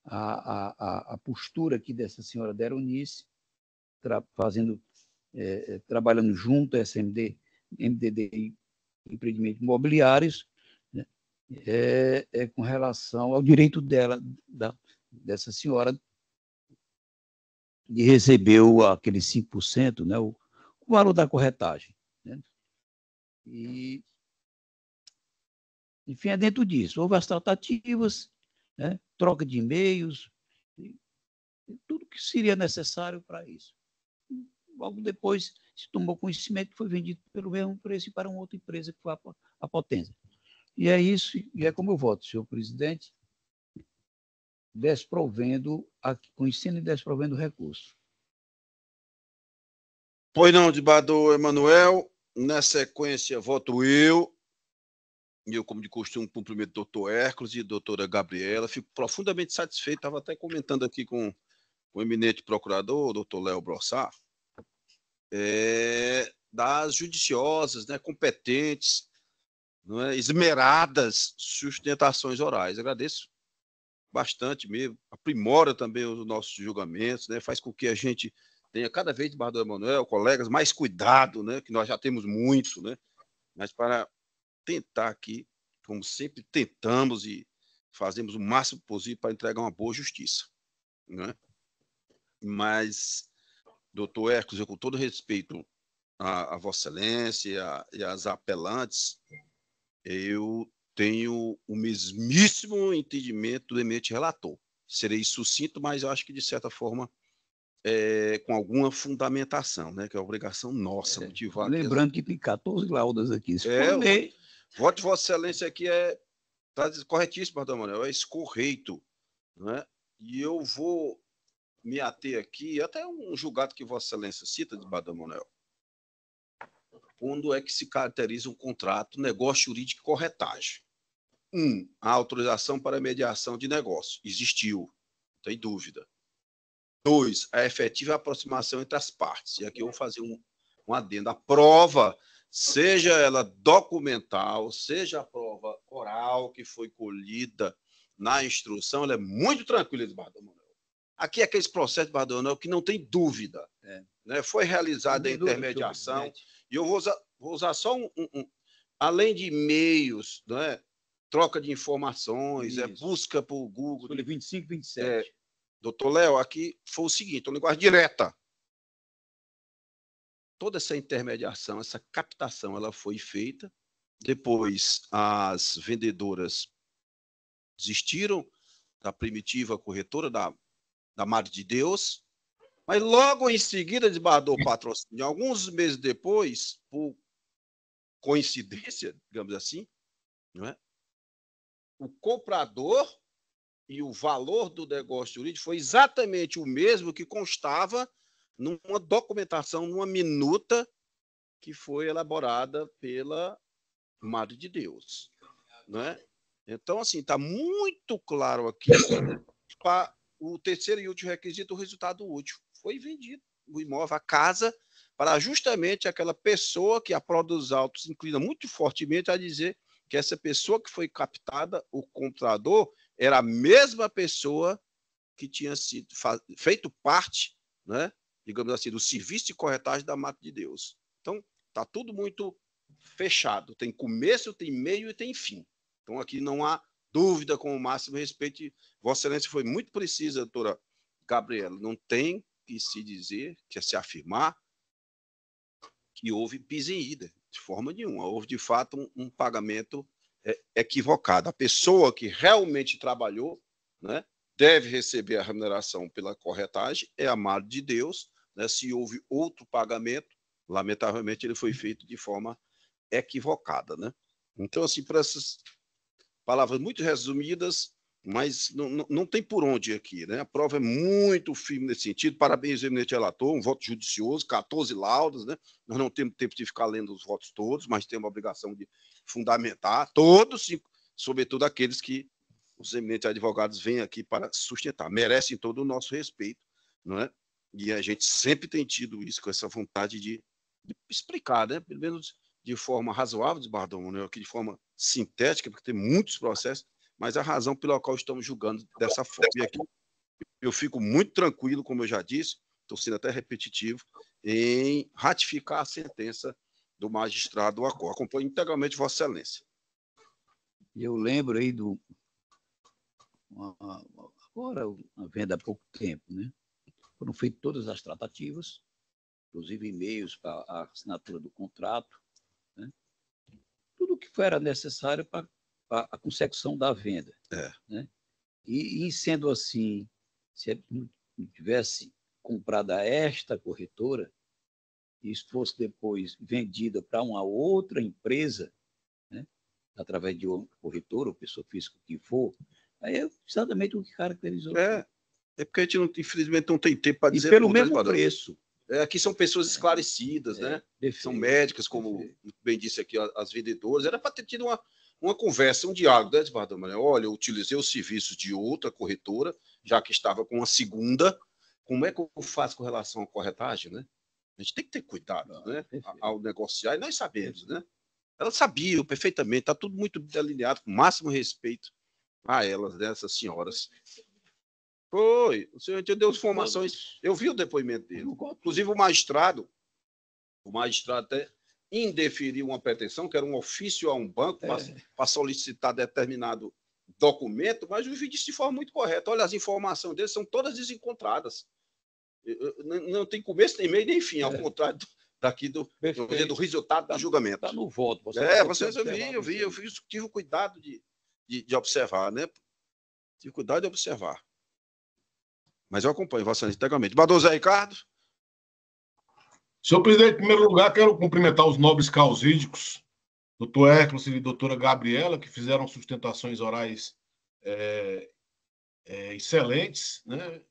à postura aqui dessa senhora Deronice, trabalhando junto a SMD, MDD e empreendimentos imobiliários, né, com relação ao direito dessa senhora de receber aquele 5%, né, o valor da corretagem. Né? E, enfim, é dentro disso. Houve as tratativas, né, troca de e-mails, tudo que seria necessário para isso. Logo depois se tomou conhecimento que foi vendido pelo mesmo preço para uma outra empresa, que foi a Potência. E é isso, e é como eu voto, senhor presidente, conhecendo e desprovendo o recurso. Pois não, desembargador Emanuel. Na sequência, voto eu. E eu, como de costume, cumprimento o doutor Hércules e a doutora Gabriela. Fico profundamente satisfeito. Estava até comentando aqui com o eminente procurador, o doutor Léo Brossard, das judiciosas, né, competentes, não é, esmeradas sustentações orais. Agradeço bastante mesmo, aprimora também os nossos julgamentos, né? Faz com que a gente tenha cada vez, desembargador Emanuel, colegas, mais cuidado, né? Que nós já temos muito, né? Mas para tentar aqui, como sempre tentamos e fazemos o máximo possível para entregar uma boa justiça, né? Mas, doutor Hércules, eu com todo respeito a Vossa Excelência e as apelantes, eu tenho o mesmíssimo entendimento do eminente relator. Serei sucinto, mas eu acho que, de certa forma, com alguma fundamentação, né? Que é a obrigação nossa motivar. Lembrando que tem 14 laudas aqui. Se for ler... O voto de Vossa Excelência aqui está corretíssimo, doutor Manuel, é escorreito, né? E eu vou me ater aqui, até um julgado que Vossa Excelência cita, de Badão Manuel, quando é que se caracteriza um contrato, negócio jurídico e corretagem. A autorização para mediação de negócio. Existiu, não tem dúvida. 2, a efetiva aproximação entre as partes. E aqui eu vou fazer um adendo. A prova, seja ela documental, seja a prova oral que foi colhida na instrução, ela é muito tranquila, Eduardo Manuel. Aqui é aquele processo, Eduardo Manuel, que não tem dúvida. Né? Foi realizada a intermediação. E eu vou usar só além de e-mails, né? Troca de informações, busca por Google. Folha 25, 27. Doutor Léo, aqui foi o seguinte, uma linguagem direta. Toda essa intermediação, essa captação, ela foi feita. Depois, as vendedoras desistiram da primitiva corretora, da Madre de Deus, mas logo em seguida desbardou o patrocínio. Alguns meses depois, por coincidência, digamos assim, não é? O comprador e o valor do negócio jurídico foi exatamente o mesmo que constava numa documentação, numa minuta que foi elaborada pela Madre de Deus, né? Então, assim, está muito claro aqui para o terceiro e último requisito, o resultado útil. Foi vendido o imóvel, a casa, para justamente aquela pessoa que a prova dos autos inclina muito fortemente a dizer que essa pessoa que foi captada, o comprador, era a mesma pessoa que tinha sido feito parte, né, digamos assim, do serviço de corretagem da Madre de Deus. Então, está tudo muito fechado. Tem começo, tem meio e tem fim. Então, aqui não há dúvida, com o máximo respeito. Vossa Excelência foi muito precisa, doutora Gabriela. Não tem que se dizer, que se afirmar que houve bis in idem, de forma nenhuma. Houve, de fato, um pagamento equivocado. A pessoa que realmente trabalhou, né, deve receber a remuneração pela corretagem, é a Madre de Deus. Né? Se houve outro pagamento, lamentavelmente, ele foi feito de forma equivocada. Né? Então, assim, para essas palavras muito resumidas, mas não tem por onde aqui, né? A prova é muito firme nesse sentido. Parabéns, eminente relator, um voto judicioso, 14 laudas, né? Nós não temos tempo de ficar lendo os votos todos, mas temos a obrigação de fundamentar todos, sobretudo aqueles que os eminentes advogados vêm aqui para sustentar. Merecem todo o nosso respeito, não é? E a gente sempre tem tido isso, com essa vontade de explicar, né? Pelo menos de forma razoável, Bardão, né? Aqui de forma sintética, porque tem muitos processos, mas a razão pela qual estamos julgando dessa forma. E aqui eu fico muito tranquilo, como eu já disse, estou sendo até repetitivo, em ratificar a sentença do magistrado Acor. Acompanho integralmente Vossa Excelência. Eu lembro aí agora, uma venda há pouco tempo, né? Foram feitas todas as tratativas, inclusive e-mails para a assinatura do contrato, né? Tudo o que era necessário para a consecução da venda. Né? E sendo assim, se não tivesse comprado a esta corretora, e isso fosse depois vendida para uma outra empresa, né, através de uma corretora ou pessoa física que for, aí é exatamente o que caracterizou. É porque a gente, infelizmente, não tem tempo para dizer... E pelo mesmo preço. Aqui são pessoas esclarecidas, né? Perfeito, são médicas, como bem disse aqui as vendedoras. Era para ter tido uma conversa, um diálogo, né, Bardão Manuel? Olha, eu utilizei os serviços de outra corretora, já que estava com uma segunda. Como é que eu faço com relação à corretagem, né? A gente tem que ter cuidado, né? Ao negociar, e nós sabemos, né? Elas sabiam perfeitamente, está tudo muito delineado, com o máximo respeito a elas, dessas senhoras. Foi. O senhor entendeu as informações. Eu vi o depoimento dele. Inclusive, o magistrado até indeferiu uma pretensão, que era um ofício a um banco para solicitar determinado documento, mas o juiz disse de forma muito correta. Olha, as informações dele são todas desencontradas. Não tem começo, nem meio, nem fim, ao contrário daqui do resultado do julgamento. Está no voto. Eu vi, tive o cuidado de observar, né? Tive cuidado de observar. Mas eu acompanho Vossa Excelência integralmente. Bador Zé Ricardo. Senhor presidente, em primeiro lugar, quero cumprimentar os nobres causídicos, doutor Hércules e doutora Gabriela, que fizeram sustentações orais excelentes, né?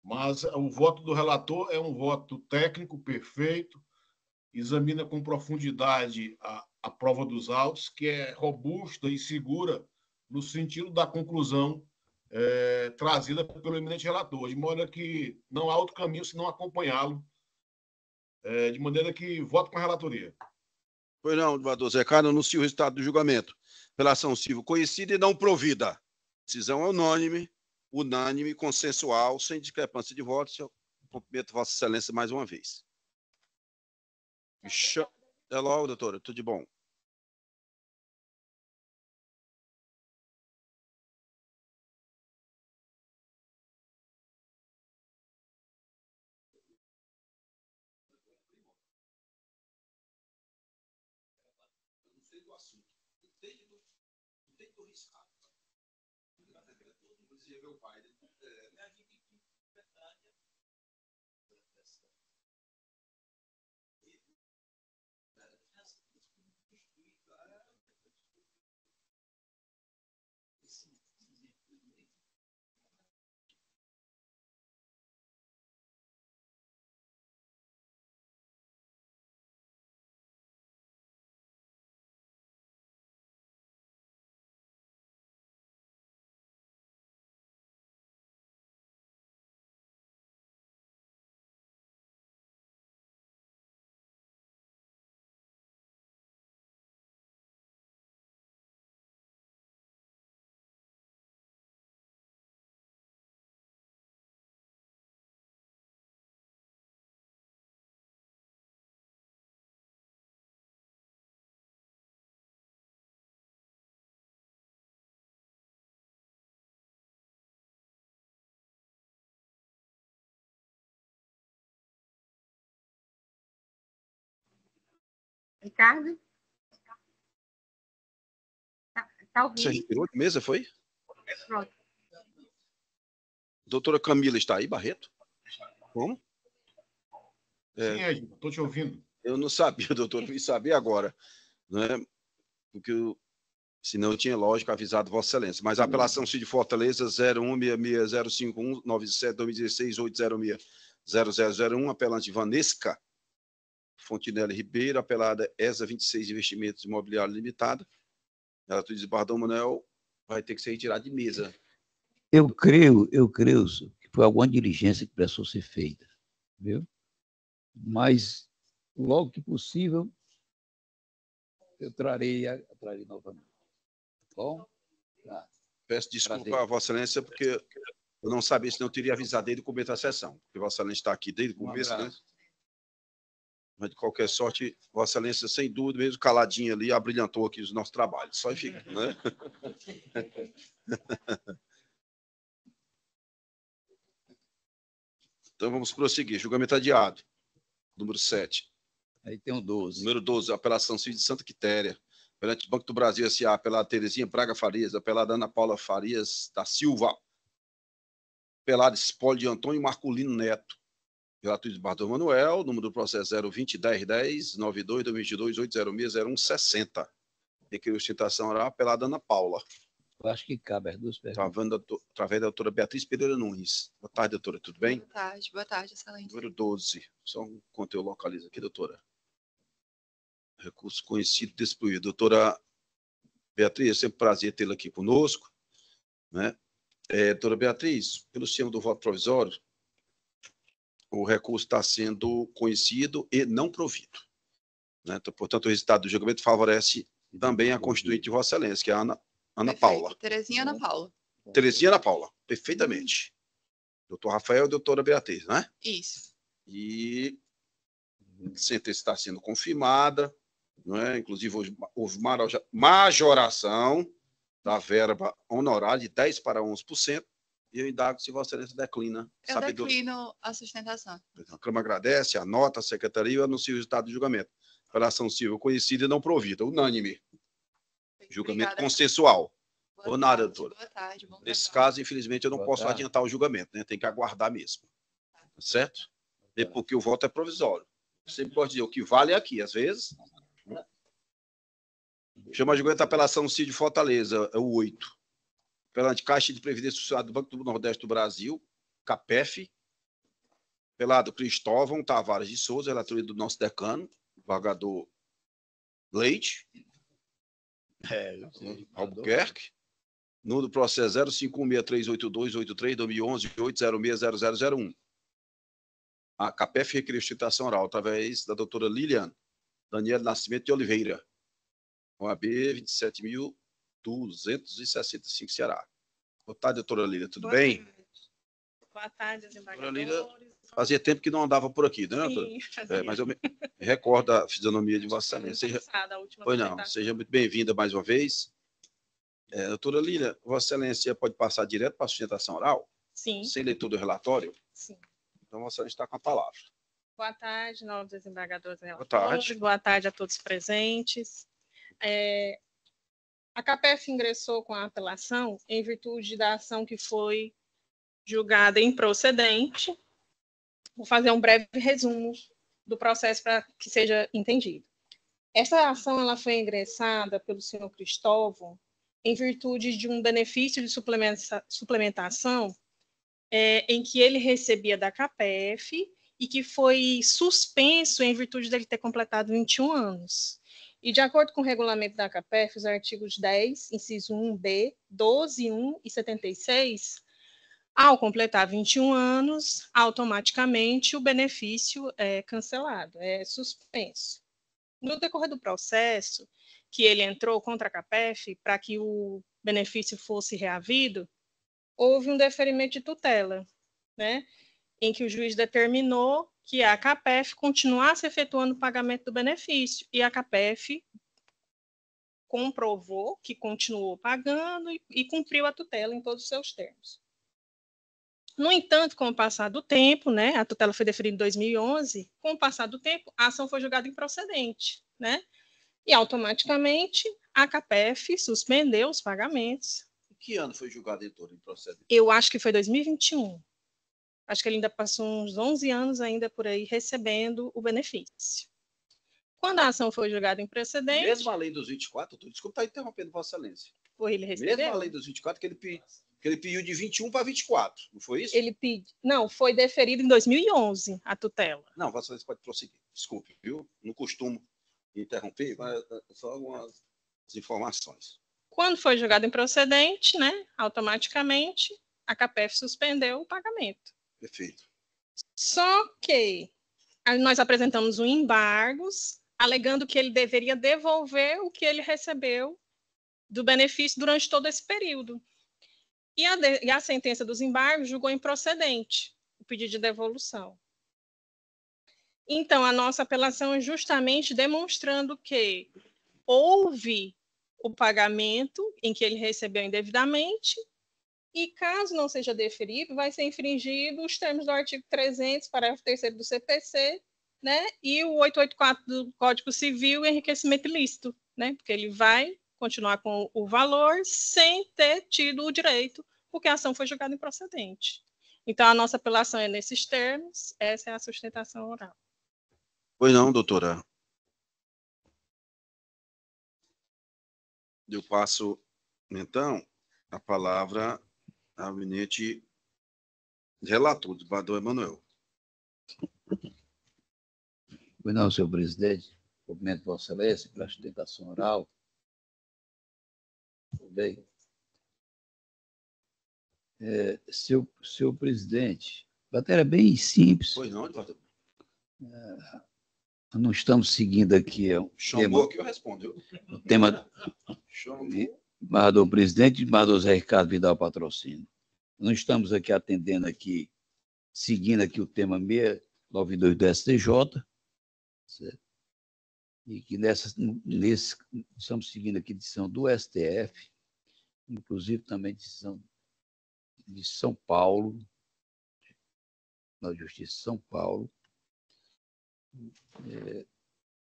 Mas o voto do relator é um voto técnico perfeito, examina com profundidade a prova dos autos, que é robusta e segura no sentido da conclusão trazida pelo eminente relator, de maneira que não há outro caminho senão acompanhá-lo, de maneira que voto com a relatoria. Pois não, Bador Zé Ricardo, anuncia o resultado do julgamento pela ação civil conhecida e não provida. Decisão unânime, consensual, sem discrepância de votos. Eu cumprimento Vossa Excelência mais uma vez. Até logo, doutora. Tudo de bom. Ricardo? Tá ouvindo? Você retirou de mesa, foi? Pronto. Doutora Camila está aí, Barreto? Como? Sim, Edmo, estou te ouvindo. Eu não sabia, doutor, vim saber agora, né? Porque senão eu tinha, lógico, avisado Vossa Excelência. Mas a apelação Cid Fortaleza 01660597-2016-806-0001, apelante Vanesca Fontinelli Ribeiro, apelada ESA 26 Investimentos Imobiliários Limitada. Ela diz, Bardão Manuel, vai ter que ser retirado de mesa. Eu creio que foi alguma diligência que precisou ser feita, viu? Mas, logo que possível, eu trarei novamente. Bom? Tá. Peço desculpa a Vossa Excelência, porque eu não sabia se não teria avisado desde o começo da sessão, porque Vossa Excelência está aqui desde o começo, né? Mas, de qualquer sorte, Vossa Excelência, sem dúvida, mesmo caladinho ali, abrilhantou aqui os nossos trabalhos. Só fica, né? Então, vamos prosseguir. Julgamento adiado. Número 7. Aí tem o 12. Número 12, apelação civil de Santa Quitéria. Perante o Banco do Brasil S.A., apelada Terezinha Braga Farias, apelada Ana Paula Farias da Silva, apelada Espólio de Antônio Marculino Neto. Relator de Bardão Manuel, número do processo 020-10-10-92-2022-806-0160. Requeriu sustentação oral, apelada Ana Paula. Eu acho que cabe as duas perguntas. Através da doutora Beatriz Pereira Nunes. Boa tarde, doutora, tudo bem? Boa tarde, excelente. Número 12. Só um conto eu localizo aqui, doutora. Recurso conhecido, destruído. Doutora Beatriz, é sempre um prazer tê-la aqui conosco, né? Doutora Beatriz, pelo sistema do voto provisório, o recurso está sendo conhecido e não provido, né? Então, portanto, o resultado do julgamento favorece também a constituinte de Vossa Excelência, que é a Ana Ana Perfeito. Paula. Terezinha Ana Paula. Terezinha Ana Paula, perfeitamente. Doutor Rafael e doutora Beatriz, não é? Isso. E a sentença está sendo confirmada, não é? Inclusive, houve majoração da verba honorária de 10% para 11%, e eu indago se Vossa Excelência declina. Eu declino a sustentação. A Câmara agradece, anota a Secretaria e anuncia o resultado do julgamento. Apelação civil conhecida e não provida, unânime. Julgamento Obrigada, consensual. Boa Ou nada, tarde, doutora. boa tarde, bom Nesse trabalho. caso, infelizmente, eu não Boa posso tarde. adiantar o julgamento, né? Tem que aguardar mesmo. Tá certo? É porque o voto é provisório. Eu sempre gosto de dizer, o que vale é aqui, às vezes. Né? Chama de julgamento da apelação CID Fortaleza, é o 8. Apelante Caixa de Previdência Social do Banco do Nordeste do Brasil, CAPEF. Apelado Cristóvão Tavares de Souza, relatoria do nosso decano, vagador Leite, Albuquerque. No do processo 0516382283-2011-8060001. A CAPEF requeriu sustentação oral através da doutora Lilian Daniela Nascimento de Oliveira, OAB 27.265, Ceará. Boa tarde, doutora Lilian, tudo bem? Boa tarde, Doutora desembargadores. Lilian, fazia tempo que não andava por aqui, né, doutora? Sim, fazia. Mas eu me recordo a fisionomia de Vossa Excelência. Passada, a última Pois não, apresentação. seja muito bem-vinda mais uma vez. Doutora Lilian, Vossa Excelência pode passar direto para a sustentação oral? Sim, Sem leitura do relatório? sim. Então, Vossa Excelência está com a palavra. Boa tarde, novos desembargadores e Boa relatores. tarde. Boa tarde a todos presentes. A CAPEF ingressou com a apelação em virtude da ação que foi julgada improcedente. Vou fazer um breve resumo do processo para que seja entendido. Essa ação ela foi ingressada pelo senhor Cristóvão em virtude de um benefício de suplementação em que ele recebia da CAPEF e que foi suspenso em virtude dele ter completado 21 anos. E, de acordo com o regulamento da CAPEF, os artigos 10, inciso 1b, 12, 1 e 76, ao completar 21 anos, automaticamente o benefício é cancelado, é suspenso. No decorrer do processo que ele entrou contra a CAPEF, para que o benefício fosse reavido, houve um deferimento de tutela, né, em que o juiz determinou que a CAPEF continuasse efetuando o pagamento do benefício, e a CAPEF comprovou que continuou pagando e cumpriu a tutela em todos os seus termos. No entanto, com o passar do tempo, né, a tutela foi deferida em 2011, com o passar do tempo, a ação foi julgada improcedente, né, e automaticamente a CAPEF suspendeu os pagamentos. Em que ano foi julgado em processo? Eu acho que foi 2021. Acho que ele ainda passou uns 11 anos ainda por aí recebendo o benefício. Quando a ação foi julgada improcedente... Mesmo a lei dos 24, desculpa estar interrompendo Vossa Excelência. Foi ele recebeu? Mesmo a lei dos 24, que ele pediu de 21 para 24, não foi isso? Ele pediu... Não, foi deferido em 2011 a tutela. Não, Vossa Excelência pode prosseguir. Desculpe, viu? Não costumo interromper, mas só algumas informações. Quando foi julgado improcedente, né, automaticamente a CAPEF suspendeu o pagamento. Perfeito. Só que nós apresentamos um embargos, alegando que ele deveria devolver o que ele recebeu do benefício durante todo esse período. E a sentença dos embargos julgou improcedente o pedido de devolução. Então, a nossa apelação é justamente demonstrando que houve o pagamento em que ele recebeu indevidamente e, caso não seja deferido, vai ser infringido os termos do artigo 300, parágrafo 3º do CPC, né, e o 884 do Código Civil, enriquecimento ilícito, né, porque ele vai continuar com o valor sem ter tido o direito, porque a ação foi julgada improcedente. Então, a nossa apelação é nesses termos, essa é a sustentação oral. Pois não, doutora. Eu passo, então, a palavra ao eminente relator, desembargador Emanuel. Pois não, senhor presidente. Cumprimento Vossa Excelência pela sustentação oral. Bem, senhor presidente, a matéria é bem simples. Pois não, desembargador. Não estamos seguindo aqui Chamou aqui, eu respondo. o tema. Chamou. desembargador presidente, desembargador Zé Ricardo Vidal Patrocínio. Nós estamos aqui atendendo aqui, seguindo aqui o tema 692 do STJ, certo? E que estamos seguindo aqui a decisão do STF, inclusive também decisão de São Paulo, da Justiça de São Paulo,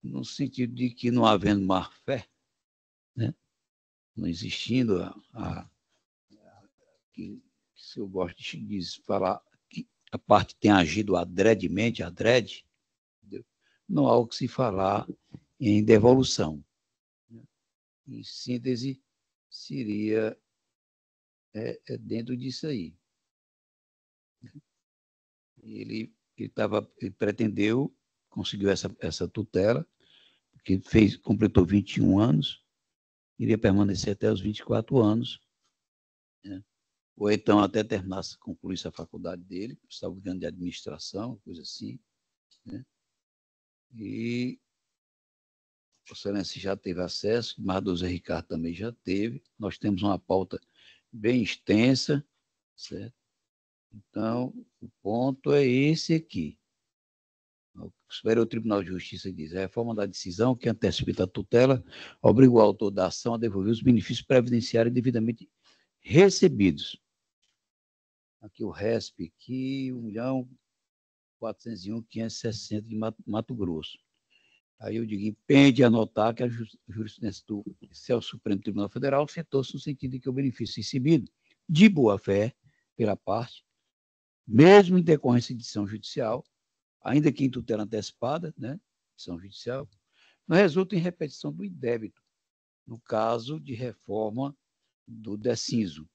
no sentido de que não havendo má-fé, né? Não existindo que se eu gosto de falar que a parte tem agido adredemente, entendeu? Não há o que se falar em devolução. Em síntese, seria dentro disso aí. Ele pretendeu, conseguiu essa tutela, que completou 21 anos, iria permanecer até os 24 anos, né? Ou então até concluísse a faculdade dele, estava ligando de administração, coisa assim, né? E o Excelência já teve acesso, mas o Zé Ricardo também já teve. Nós temos uma pauta bem extensa, certo? Então, o ponto é esse aqui. O Superior Tribunal de Justiça diz: a reforma da decisão que antecipa a tutela obriga o autor da ação a devolver os benefícios previdenciários devidamente recebidos. Aqui o RESP, aqui 1.401.560 de Mato Grosso. Aí eu digo, impede anotar que a jurisprudência do Supremo Tribunal Federal citou-se no sentido de que o benefício recebido de boa-fé pela parte, mesmo em decorrência de decisão judicial, ainda que em tutela antecipada, né, decisão judicial, não resulta em repetição do indébito, no caso de reforma do decinso,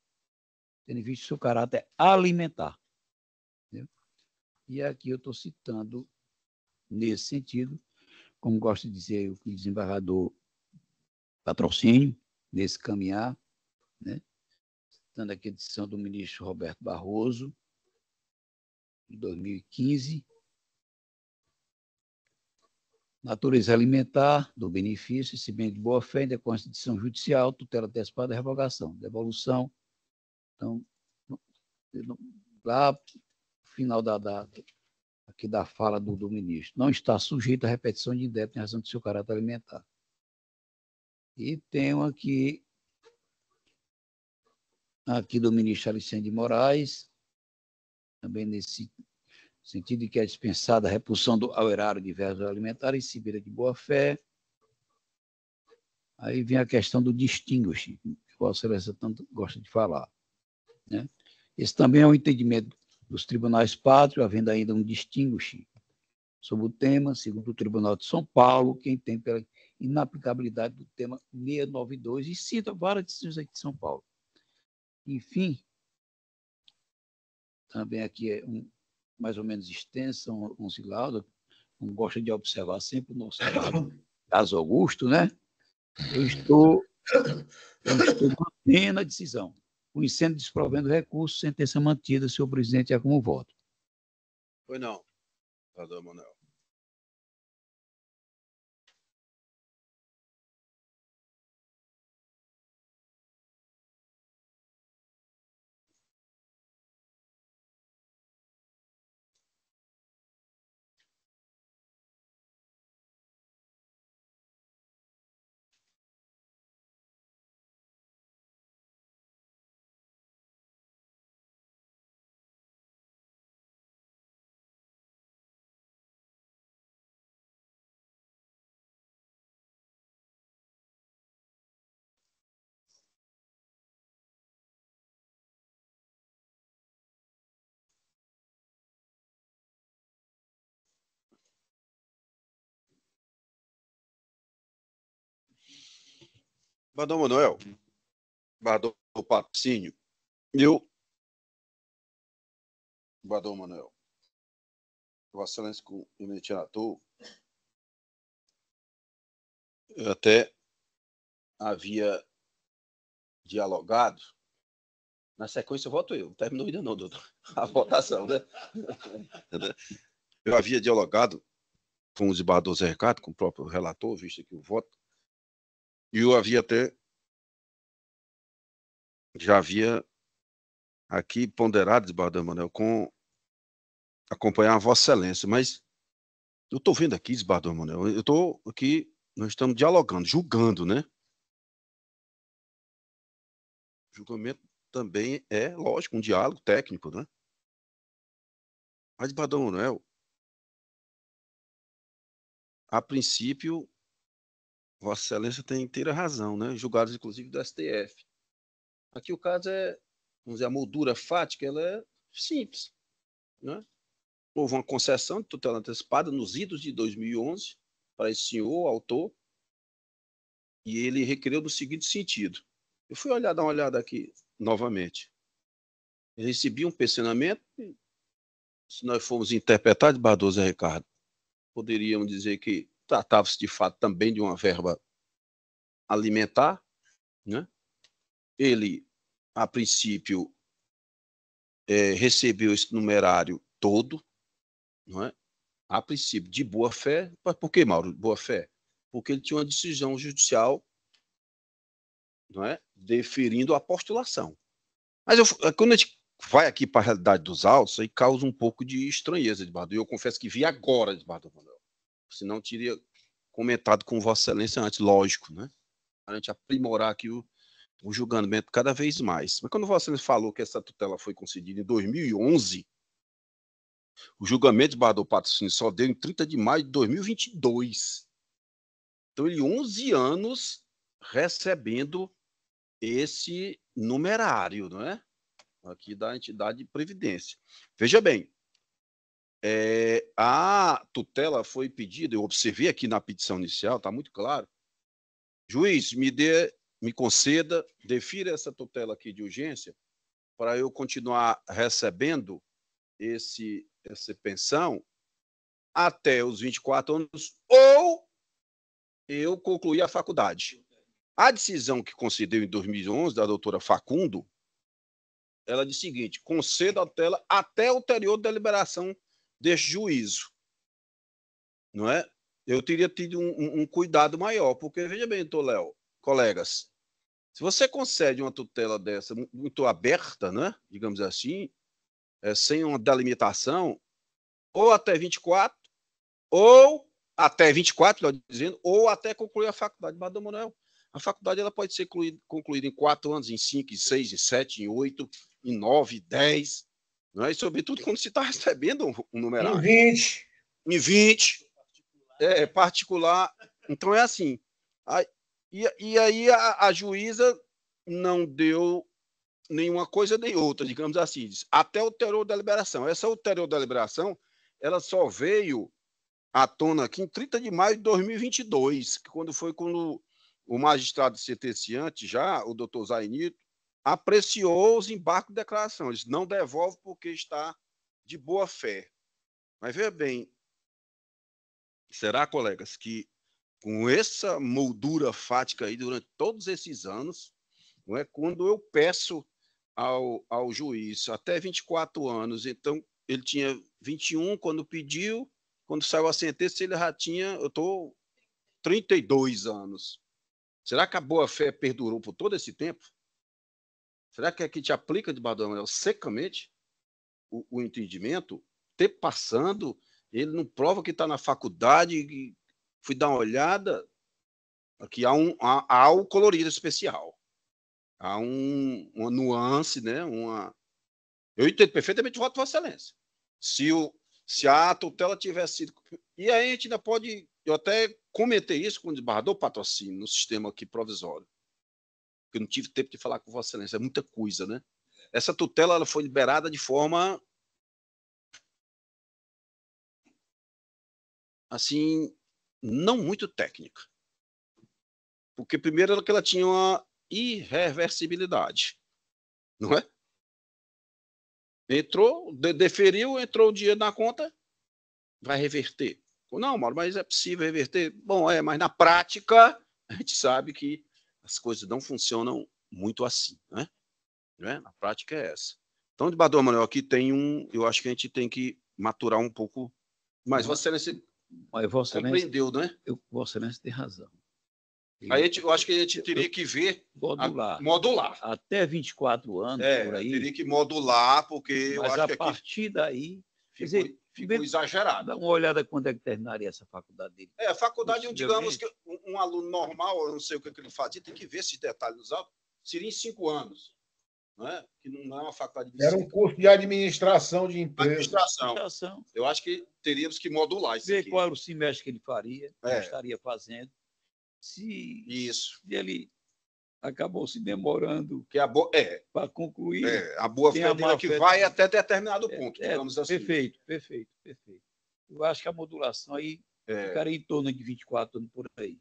tendo visto seu caráter alimentar. Entendeu? E aqui eu estou citando, nesse sentido, como gosta de dizer o desembargador Patrocínio, nesse caminhar, né? Citando aqui a decisão do ministro Roberto Barroso, de 2015, natureza alimentar do benefício, se bem de boa-fé, em decorrência de decisão judicial, tutela antecipada e revogação, devolução. Então, lá no final aqui da fala do ministro, não está sujeito à repetição de indébito em razão do seu caráter alimentar. E tenho aqui do ministro Alexandre de Moraes, também nesse sentido de que é dispensada a repulsão ao erário de versos alimentares e civil de boa-fé. Aí vem a questão do distinguish, que o Excelência tanto gosta de falar, né? Esse também é um entendimento dos tribunais pátrios, havendo ainda um distinguish sobre o tema, segundo o Tribunal de São Paulo, que entende pela inaplicabilidade do tema 692 e cita várias decisões aqui de São Paulo. Enfim, também aqui é mais ou menos extensa, um laudo, como gosta de observar sempre o nosso caso Augusto, né? Eu estou mantendo a decisão. O incêndio desprovendo recurso, sentença mantida, senhor presidente, é como voto. Pois não, senador Manuel. Badão Manuel, Badão Patrocínio, Badão Manuel, Vossa Excelência com o eminente relator, eu até havia dialogado, na sequência eu voto eu, não terminou ainda não, doutor, a votação, né? Eu havia dialogado com o desembargador Zé Ricardo, com o próprio relator, visto aqui o voto, e eu havia até já havia aqui ponderado, desembargador Emanuel, com acompanhar a Vossa Excelência, mas eu estou vendo aqui, desembargador Emanuel, eu estou aqui, nós estamos dialogando, julgando, né? Julgamento também é, lógico, um diálogo técnico, né? Mas, desembargador Emanuel, a princípio, Vossa Excelência tem inteira razão, né? Julgados, inclusive, do STF. Aqui o caso é, vamos dizer, a moldura fática, ela é simples, né? Houve uma concessão de tutela antecipada nos idos de 2011 para esse senhor, autor, e ele requereu no seguinte sentido. Eu fui dar uma olhada aqui novamente. Eu recebi um pensionamento, se nós formos interpretar de Bardoso e Ricardo, poderíamos dizer que tratava-se de fato também de uma verba alimentar, né? Ele, a princípio, recebeu esse numerário todo, não é? A princípio, de boa fé. Mas por que, Mauro, de boa fé? Porque ele tinha uma decisão judicial, não é? Deferindo a postulação. Mas quando a gente vai aqui para a realidade dos autos, aí causa um pouco de estranheza, Edbardo. Eu confesso que vi agora, Edbardo Manuel. Senão teria comentado com Vossa Excelência antes, lógico, né? Para a gente aprimorar aqui o julgamento cada vez mais. Mas quando Vossa Excelência falou que essa tutela foi concedida em 2011, o julgamento de Bardo Patrocínio só deu em 30 de maio de 2022. Então, ele 11 anos recebendo esse numerário, não é? Aqui da entidade de previdência. Veja bem, a tutela foi pedida, eu observei aqui na petição inicial, está muito claro. Juiz, me conceda, defira essa tutela aqui de urgência para eu continuar recebendo essa pensão até os 24 anos ou eu concluir a faculdade. A decisão que concedeu em 2011 da doutora Facundo, ela diz o seguinte: conceda a tutela até ulterior deliberação deste juízo. Não é? Eu teria tido um cuidado maior, porque, veja bem, doutor Léo, colegas, se você concede uma tutela dessa muito aberta, né, digamos assim, sem uma delimitação, ou até 24, ou até 24, melhor dizendo, ou até concluir a faculdade. Bardo Manuel, a faculdade ela pode ser concluída em 4 anos, em 5, em 6, em 7, em 8, em 9, 10, não é? E sobretudo quando se está recebendo um numerário. Em 20. Em 20, particular. Então é assim. E aí a juíza não deu nenhuma coisa nem outra, digamos assim, até ulterior deliberação. Essa ulterior deliberação, ela só veio à tona aqui em 30 de maio de 2022, quando o magistrado sentenciante, já, o doutor Zainito, apreciou os embargos de declaração. Eles não devolve porque está de boa fé. Mas veja bem, será, colegas, que com essa moldura fática aí durante todos esses anos, não é, quando eu peço ao juiz até 24 anos, então ele tinha 21 quando pediu, quando saiu a sentença ele já tinha, eu estou 32 anos. Será que a boa-fé perdurou por todo esse tempo? Será que aqui te aplica, de Bardo Manuel, secamente o entendimento? Tempo passando, ele não prova que está na faculdade, fui dar uma olhada, aqui há um colorido especial. Há uma nuance, né? Eu entendo perfeitamente o voto de Vossa Excelência. Se a tutela tivesse sido... E aí a gente ainda pode... Eu até comentei isso com o desembargador Patrocínio no sistema aqui provisório. Porque eu não tive tempo de falar com Vossa Excelência. É muita coisa, né? Essa tutela ela foi liberada de forma... assim, não muito técnica. Porque, primeiro, ela tinha uma irreversibilidade. Não é? Entrou, deferiu, entrou o dinheiro na conta, vai reverter. Não, Mauro, mas é possível reverter? Bom, mas na prática, a gente sabe que as coisas não funcionam muito assim, né? Na prática é essa. Então, de Bardo Manuel, aqui tem eu acho que a gente tem que maturar um pouco, mas Vossa Excelência compreendeu, né? Vossa Excelência tem razão. Aí eu acho que a gente teria que ver modular. Até 24 anos, por aí. Teria que modular, porque eu Mas acho que a partir daí, ficou exagerado. Dá uma olhada quando é que terminaria essa faculdade dele. A faculdade, digamos que um aluno normal, eu não sei o que ele fazia, tem que ver esses detalhes nos autos, seria em 5 anos. Não é? Que não é uma faculdade de Era um curso de administração de empresas. Administração. Eu acho que teríamos que modular isso. Ver qual era o semestre que ele faria, que ele estaria fazendo. Se ele acabou se demorando para concluir. A boa fé dele que vai até determinado ponto, digamos assim. Perfeito. Eu acho que a modulação aí ficaria em torno de 24 anos por aí.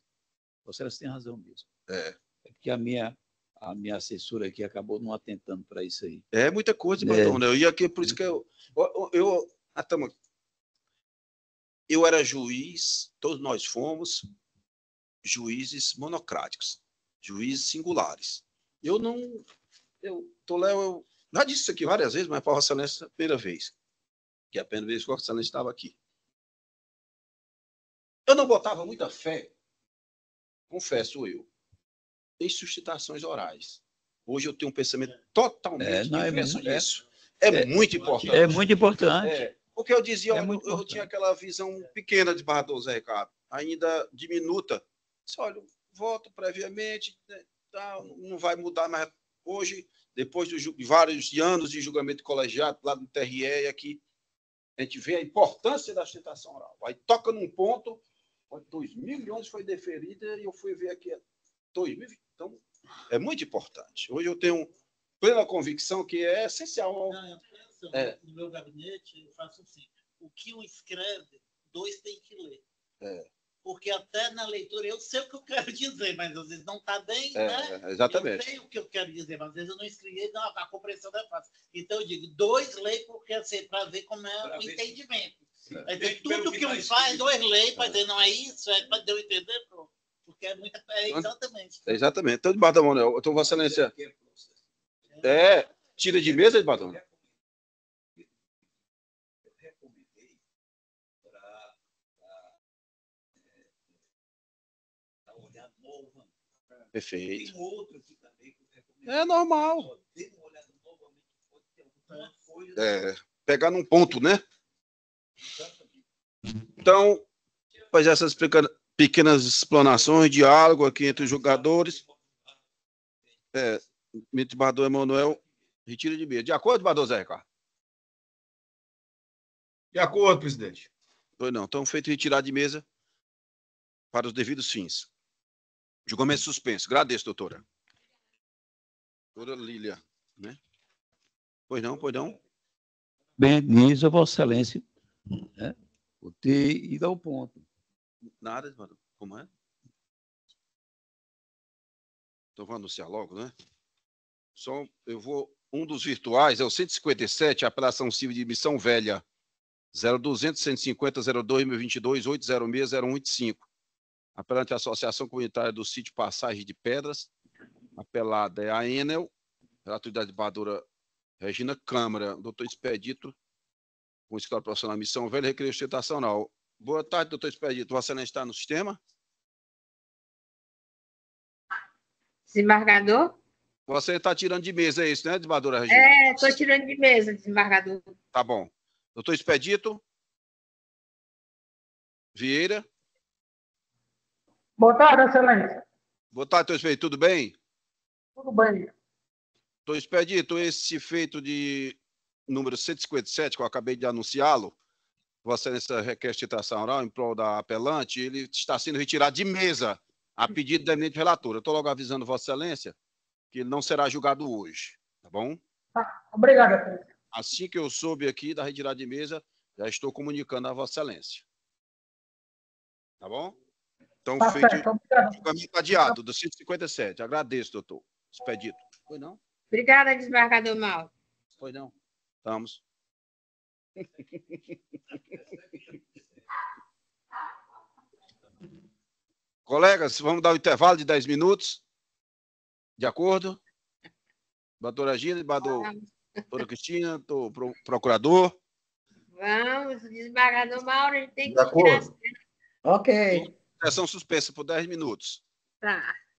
Você tem razão mesmo. É porque a minha assessora aqui acabou não atentando para isso aí. É muita coisa, Batom, né? E aqui, por isso que eu era juiz, todos nós fomos juízes monocráticos, juízes singulares. Eu já disse isso aqui várias vezes, mas para Vossa Excelência, a primeira vez, que é a primeira vez que Vossa Excelência estava aqui. Eu não botava muita fé, confesso eu, em sustentações orais. Hoje eu tenho um pensamento totalmente diverso disso. É muito importante. É muito importante. Porque eu dizia, eu tinha aquela visão pequena de Barra do Zé Ricardo, ainda diminuta. Olha, voto previamente, não vai mudar, mas hoje, depois de vários anos de julgamento colegiado lá do TRE, e aqui, a gente vê a importância da sustentação oral. Aí toca num ponto, 2011 foi deferida, e eu fui ver aqui 2020. Então, é muito importante. Hoje eu tenho plena convicção que é essencial. No meu gabinete, eu faço assim: o que um escreve, 2 tem que ler. Porque até na leitura eu sei o que eu quero dizer, mas às vezes não está bem, né? Exatamente. Eu sei o que eu quero dizer, mas às vezes eu não escrevi, não, a compreensão não é fácil. Então eu digo, 2 leem porque assim, para ver como é o entendimento. Então, tudo que um faz, 2 leem para dizer, não é isso, para eu entender, pronto. Porque é muita. Exatamente. Exatamente. Então, de Barra da Manuel, então, Vossa Excelência. Tira de mesa, de Barra da Manuel. Perfeito. Tem outro aqui também. É normal. Pegar num ponto, né? Então, fazer essas pequenas explanações, diálogo aqui entre os jogadores. Bador Emanuel, retira de mesa. De acordo, Bador Zé Ricardo? De acordo, presidente. Pois não. Então, feito retirar de mesa para os devidos fins. Julgamento suspenso. Agradeço, doutora. Doutora Lília, né? Pois não. Bendiz a Vossa Excelência, né? Por ter ido ao ponto. Nada, mano. Como é? Então, vou anunciar logo, né? Um dos virtuais é o 157, apelação civil de Missão Velha, 0200 150 02 2022 806 0185. Apelante à Associação Comunitária do Sítio Passagem de Pedras. Apelada é a Enel, relator da desembargadora Regina Câmara, doutor Expedito, com escola profissional Missão Velha, requerer sustentação oral. Boa tarde, doutor Expedito. Vossa Excelência está no sistema? Desembargador? Você está tirando de mesa, é isso, né, desembargadora Regina? Estou tirando de mesa, desembargador. Tá bom. Doutor Expedito? Vieira? Boa tarde, Excelência. Boa tarde, doutor Expedito. Tudo bem? Tudo bem. Doutor Expedito, esse feito de número 157, que eu acabei de anunciá-lo, Vossa Excelência requer sustentação oral em prol da apelante, ele está sendo retirado de mesa a pedido da eminente relatora. Estou logo avisando Vossa Excelência que ele não será julgado hoje, tá bom? Tá. Obrigado, Excelência. Assim que eu soube aqui da retirada de mesa, já estou comunicando a Vossa Excelência. Tá bom? Então, Tá feito certo, o julgamento adiado do 157. Agradeço, doutor Expedito. Foi não? Obrigada, desembargador Mauro. Foi não. Estamos. Colegas, vamos dar um intervalo de 10 minutos. De acordo? Doutora Gina, doutora Cristina, procurador. Vamos, desembargador Mauro, ele tem que De acordo. tirar. Ok. Sessão suspensa por 10 minutos. Tá.